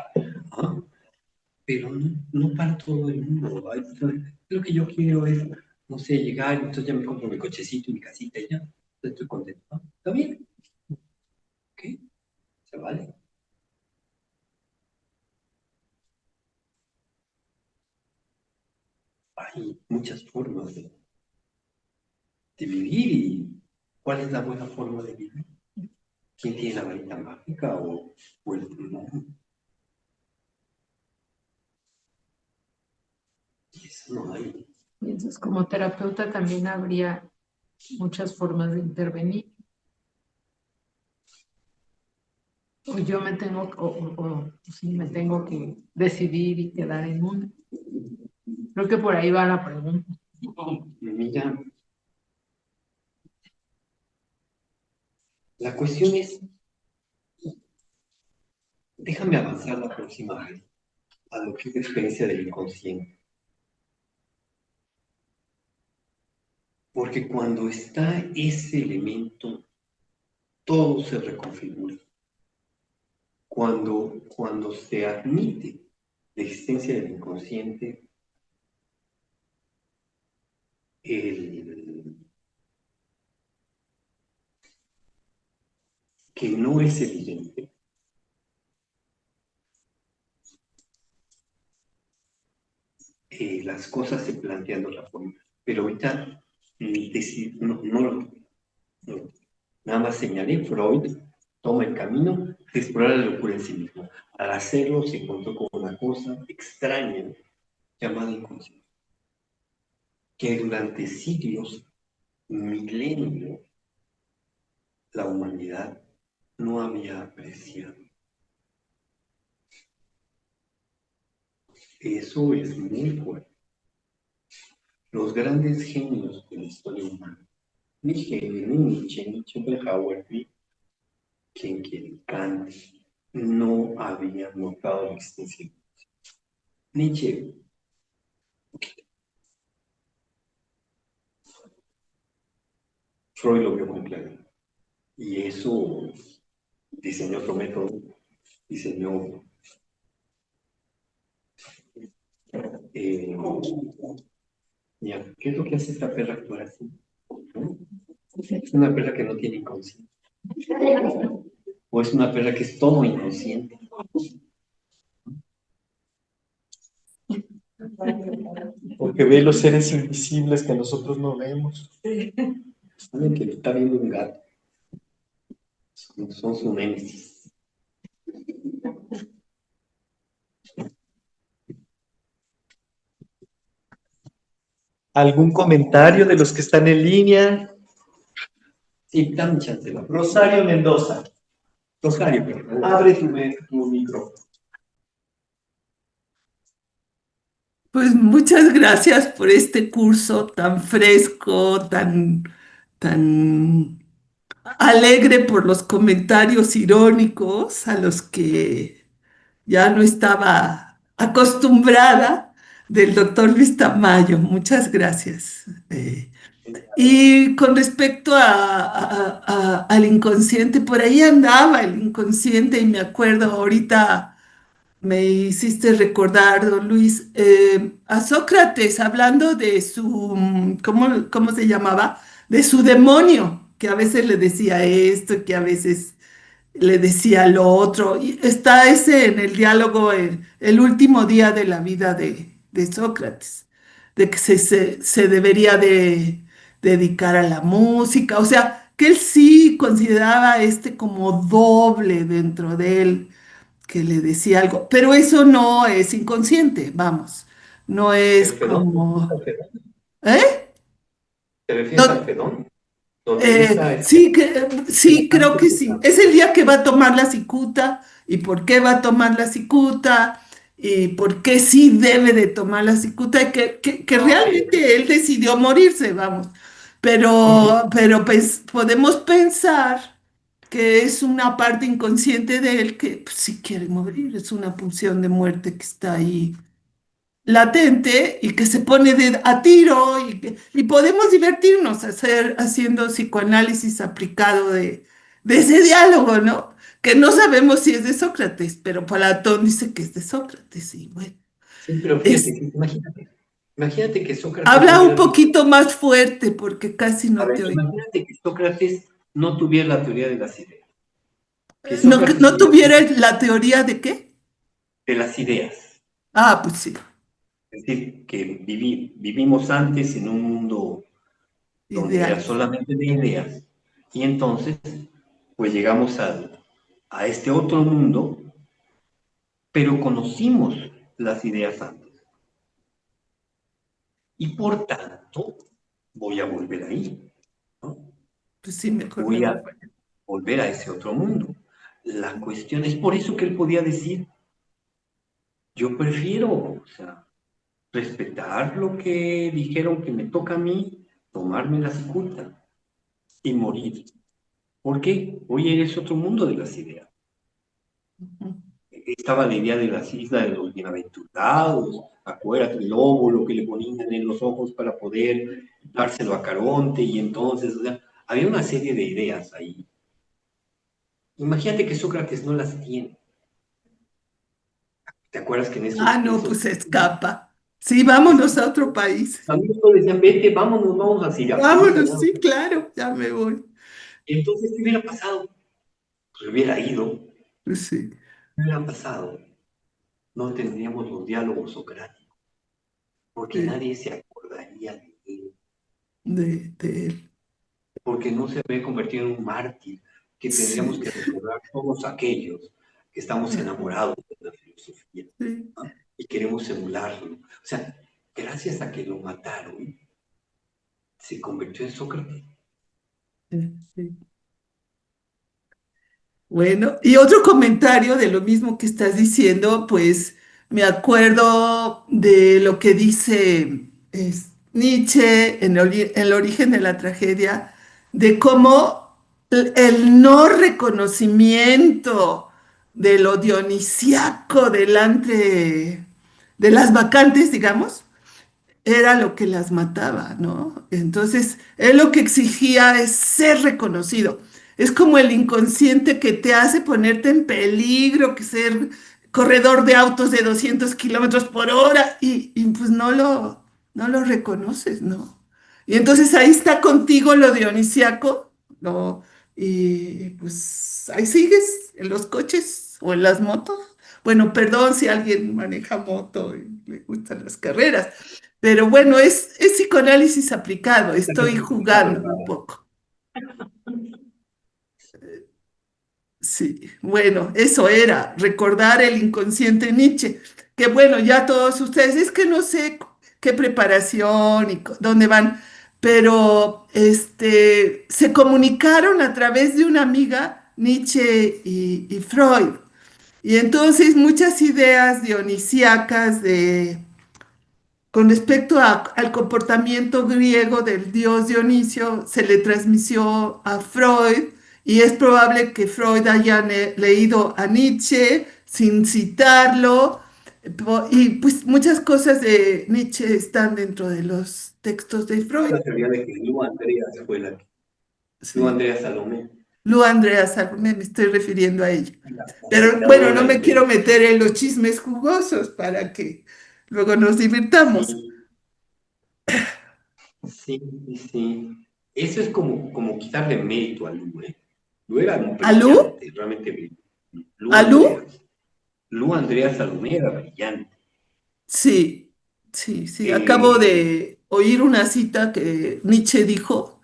¿Ah? Pero no, no para todo el mundo. Lo que yo quiero es, no sé, llegar, entonces ya me compro mi cochecito, mi casita y ya, estoy contento. ¿No? ¿Está bien? ¿Ok? ¿Se vale? Hay muchas formas de vivir y ¿cuál es la buena forma de vivir? ¿Quién tiene la varita mágica o el pulmón? Y eso no hay. Y entonces como terapeuta también habría muchas formas de intervenir. O yo me tengo, sí, me tengo que decidir y quedar en una. Creo que por ahí va la pregunta. Mira, la cuestión es, déjame avanzar la próxima vez a lo que es la experiencia del inconsciente. Porque cuando está ese elemento, todo se reconfigura. Cuando se admite la existencia del inconsciente, el, que no es evidente, las cosas se plantean de otra forma. Pero ahorita no, nada más señalé, Freud toma el camino de explorar la locura en sí mismo. Al hacerlo se encontró con una cosa extraña llamada inconsciencia, que durante siglos, milenios, la humanidad no había apreciado. Eso es muy fuerte. Los grandes genios de la historia humana Nietzsche Schopenhauer, quien Kant no había notado la existencia. Nietzsche, Freud lo vio con claridad. Y eso diseñó otro método, diseñó ya, ¿qué es lo que hace esta perra actuar así? ¿No? ¿Es una perra que no tiene inconsciente? ¿O es una perra que es todo inconsciente? Porque ve los seres invisibles que nosotros no vemos. Saben que está viendo un gato. Son su némesis. ¿Algún comentario de los que están en línea? Sí, dame chance. Rosario Mendoza, Rosario, por favor. abre tu micro. Pues muchas gracias por este curso tan fresco, tan alegre por los comentarios irónicos a los que ya no estaba acostumbrada del doctor Luis Tamayo. Muchas gracias. Y con respecto al inconsciente, por ahí andaba el inconsciente y me acuerdo ahorita. Me hiciste recordar, don Luis, a Sócrates hablando de su, ¿cómo se llamaba? De su demonio, que a veces le decía esto, que a veces le decía lo otro. Y está ese en el diálogo, el último día de la vida de Sócrates, de que se debería de dedicar a la música, o sea, que él sí consideraba este como doble dentro de él que le decía algo, pero eso no es inconsciente, vamos, no es ¿El Fedón? como, ¿eh? ¿Te refieres al No, Fedón? Donde esa sí, sí, creo que sí. Es el día que va a tomar la cicuta y por qué va a tomar la cicuta y por qué sí debe de tomar la cicuta y que realmente él decidió morirse, vamos. Pero pues, podemos pensar que es una parte inconsciente de él que pues, sí quiere morir, es una pulsión de muerte que está ahí latente y que se pone a tiro y podemos divertirnos haciendo psicoanálisis aplicado de ese diálogo, ¿no? Que no sabemos si es de Sócrates, pero Platón dice que es de Sócrates y bueno, Sí, pero fíjate, es, imagínate que Sócrates no habla un hubiera... poquito más fuerte porque casi A no ver, te oigo. imagínate que Sócrates no tuviera la teoría de las ideas. Que No, Sócrates no hubiera tuviera la teoría de qué. de las ideas. Ah, pues sí, Es decir, que vivimos antes en un mundo donde era ideales. solamente de ideas. Y entonces, pues llegamos a este otro mundo, pero conocimos las ideas antes. Y por tanto, voy a volver ahí, ¿no? Pues sí, mejor me Voy voy a para allá. volver a ese otro mundo. La cuestión es por eso que él podía decir, yo prefiero, o sea, respetar lo que dijeron que me toca a mí, tomarme la cicuta y morir. ¿Por qué? Hoy es otro mundo de las ideas. Ujú. Estaba la idea de las islas de los bienaventurados, acuérdate del óvulo que le ponían en los ojos para poder dárselo a Caronte, y entonces, o sea, había una serie de ideas ahí. Imagínate que Sócrates no las tiene. ¿Te acuerdas que en Ah, esos, no, pues se escapa. Sí, vámonos a otro país. amigos le decían, vete, vámonos, vamos a Siracusa, Vámonos, ya? sí, claro, ya me voy. Entonces, ¿qué hubiera pasado? Pues hubiera ido. Pues sí, ¿Qué hubiera pasado? No tendríamos los diálogos socráticos, porque de, nadie se acordaría de él, de él. porque no se había convertido en un mártir, que tendríamos Sí, que recordar todos aquellos que estamos enamorados de la filosofía, sí, ¿no? Y queremos emularlo. O sea, gracias a que lo mataron, se convirtió en Sócrates. sí. Bueno, y otro comentario de lo mismo que estás diciendo, pues me acuerdo de lo que dice Nietzsche en el origen de la tragedia, de cómo el no reconocimiento de lo dionisiaco delante de las vacantes, digamos, era lo que las mataba, ¿no? Entonces, él lo que exigía es ser reconocido. Es como el inconsciente que te hace ponerte en peligro, que ser corredor de autos de 200 kilómetros por hora y pues no lo reconoces, ¿no? Y entonces ahí está contigo lo dionisiaco, ¿no? Y pues ahí sigues en los coches o en las motos. Bueno, perdón si alguien maneja moto y le gustan las carreras, pero bueno, es psicoanálisis aplicado, estoy jugando un poco. Sí, bueno, eso era, recordar el inconsciente Nietzsche, que bueno, ya todos ustedes, es que no sé qué preparación y dónde van, pero se comunicaron a través de una amiga, Nietzsche y Freud, y entonces muchas ideas dionisíacas con respecto al comportamiento griego del dios Dionisio, se le transmitió a Freud y es probable que Freud haya leído a Nietzsche sin citarlo y pues muchas cosas de Nietzsche están dentro de los textos de Freud. La teoría de que Lu Andreas fue Lu Sí. Andrea Salomé, Lu Andrea Salomé, me estoy refiriendo a ella. Pero la bueno, no abuela me de... quiero meter en los chismes jugosos para que luego nos divirtamos. Sí, sí, sí. Eso es como quitarle mérito a Lu, ¿eh? Lu era un ¿Alú? brillante, realmente brillante. Lu ¿Alú? Andreas. Lu Andrea Salomé era brillante. Sí, sí, sí. Acabo Eh, de oír una cita que Nietzsche dijo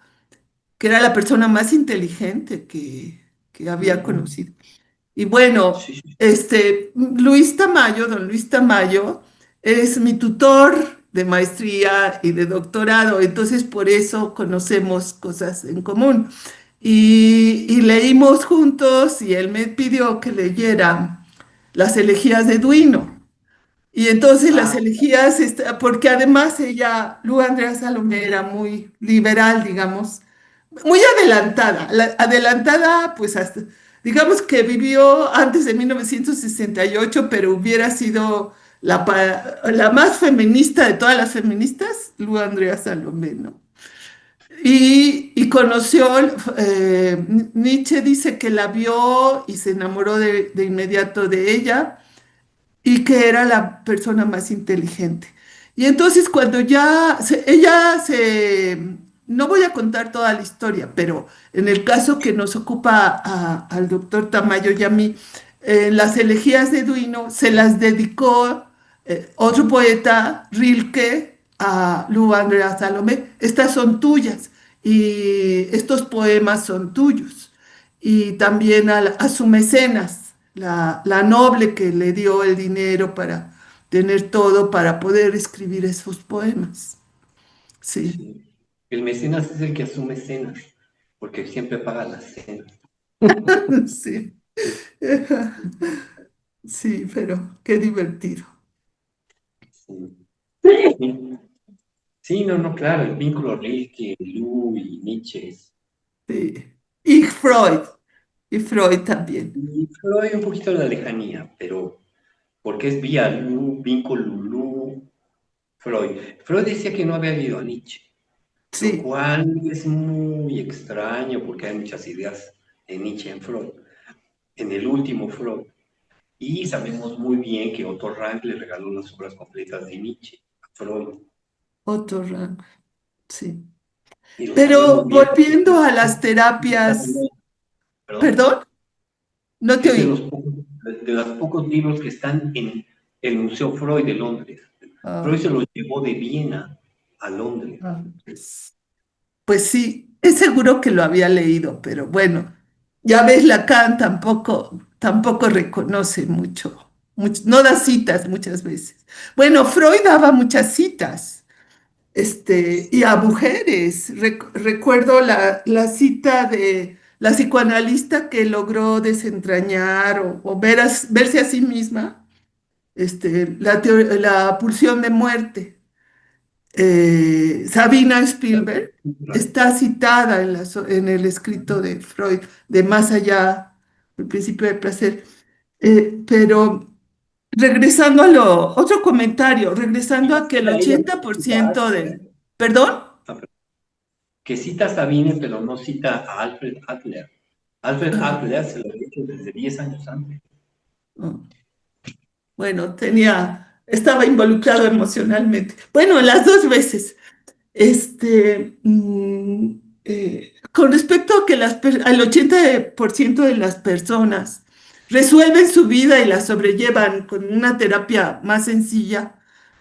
que era la persona más inteligente que había Ujú. conocido. Y bueno, Sí, sí, Luis Tamayo, don Luis Tamayo, es mi tutor de maestría y de doctorado, entonces por eso conocemos cosas en común. Y leímos juntos y él me pidió que leyera las elegías de Duino. Y entonces las ah, elegías, porque además ella, Lu Andrea Salomé, era muy liberal, digamos, muy adelantada, adelantada pues hasta, digamos que vivió antes de 1968, pero hubiera sido la más feminista de todas las feministas, Lu Andrea Salomé, ¿no? Y conoció, Nietzsche dice que la vio y se enamoró de inmediato de ella y que era la persona más inteligente. Y entonces cuando no voy a contar toda la historia, pero en el caso que nos ocupa al doctor Tamayo y a mí, las elegías de Duino se las dedicó otro poeta, Rilke, a Lu Andrea Salomé. Estas son tuyas y estos poemas son tuyos y también a su mecenas, la noble que le dio el dinero para tener todo para poder escribir esos poemas. Sí, sí. El mecenas es el que asume cenas, porque siempre paga las cenas. sí, sí, pero qué divertido. Sí. Sí. Sí, no, no, claro, el vínculo Rilke, Lu y Nietzsche Sí. Y Freud también. y Freud un poquito de la lejanía, pero porque es vía Lu, vínculo Lu, Freud. Freud decía que no había leído a Nietzsche, lo Sí, cual es muy extraño porque hay muchas ideas de Nietzsche en Freud, en el último Freud. Y sabemos muy bien que Otto Rank le regaló las obras completas de Nietzsche a Freud. otro rango, sí. Y lo Pero sabemos bien porque volviendo a las terapias, perdón, perdón, no te es de oí. de los pocos libros que están en el Museo Freud de Londres. Freud Ah, se los llevó de Viena a Londres. ah, pues sí, es seguro que lo había leído, pero bueno, ya ves, Lacan tampoco reconoce no da citas muchas veces. Bueno, Freud daba muchas citas, y a mujeres. Recuerdo la cita de la psicoanalista que logró desentrañar o verse a sí misma, la pulsión de muerte. Sabina Spielberg, está citada en el escrito de Freud, de Más allá, el principio del placer. Pero regresando a otro comentario, regresando a que el A ella, 80% del, ¿perdón? que cita a Sabine, pero no cita a Alfred Adler. Alfred Ah, Adler se lo ha dicho desde 10 años antes. no. Bueno, estaba involucrado emocionalmente. Bueno, las dos veces. Este, con respecto a que al 80% de las personas resuelven su vida y la sobrellevan con una terapia más sencilla,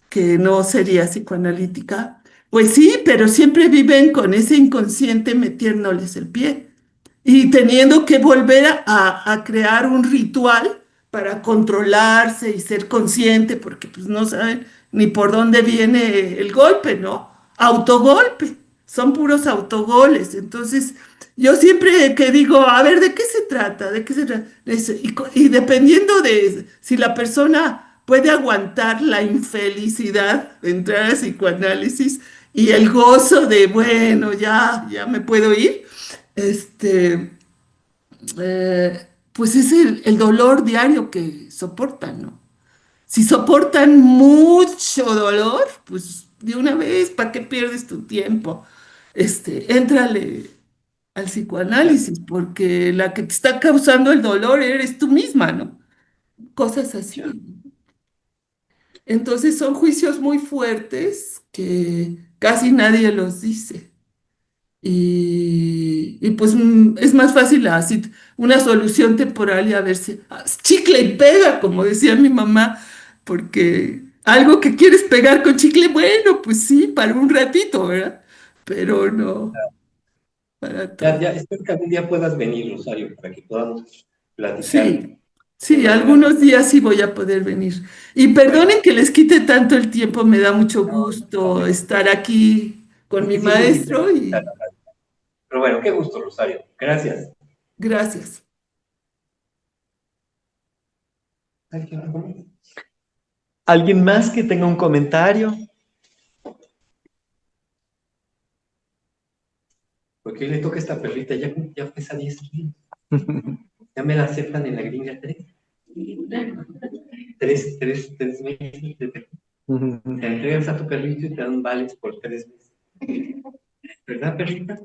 que no sería psicoanalítica, pues sí, pero siempre viven con ese inconsciente metiéndoles el pie y teniendo que volver a crear un ritual para controlarse y ser consciente, porque pues no saben ni por dónde viene el golpe, ¿no? Autogolpe, son puros autogoles. Entonces, yo siempre que digo, a ver, ¿de qué se trata? ¿De qué se trata? Y dependiendo de si la persona puede aguantar la infelicidad de entrar a psicoanálisis y el gozo de, bueno, ya me puedo ir, este, pues es el dolor diario que soportan, ¿no? Si soportan mucho dolor, pues de una vez, ¿para qué pierdes tu tiempo? Éntrale al Claro, psicoanálisis, porque la que te está causando el dolor eres tú misma, ¿no? Cosas claro. así. Entonces son juicios muy fuertes que casi nadie los dice. Y pues es más fácil así, una solución temporal y a ver si chicle y pega, como decía mi mamá, porque algo que quieres pegar con chicle, bueno, pues sí, para un ratito, ¿verdad? Pero no para todo. Ya espero que algún día puedas venir, Rosario, para que podamos platicar Sí, de sí, manera... algunos días sí voy a poder venir. Y Bueno, perdonen que les quite tanto el tiempo, me da mucho no, gusto hombre, estar aquí con es mi que siempre es maestro diferente. y Pero bueno, qué gusto, Rosario. Gracias. gracias. ¿Alguien más que tenga un comentario? Porque hoy le toca a esta perrita, ya pesa 10 kilos. Ya me la aceptan en la gringa 3. 3 meses. Te entregas a tu perrito y te dan vales por 3 meses. ¿Verdad, perrita?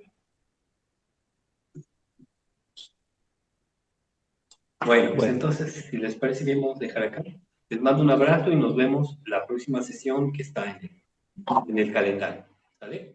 Bueno, pues Bueno, entonces, si les parece bien, vamos a dejar acá. Les mando un abrazo y nos vemos la próxima sesión que está en el calendario. ¿Sale?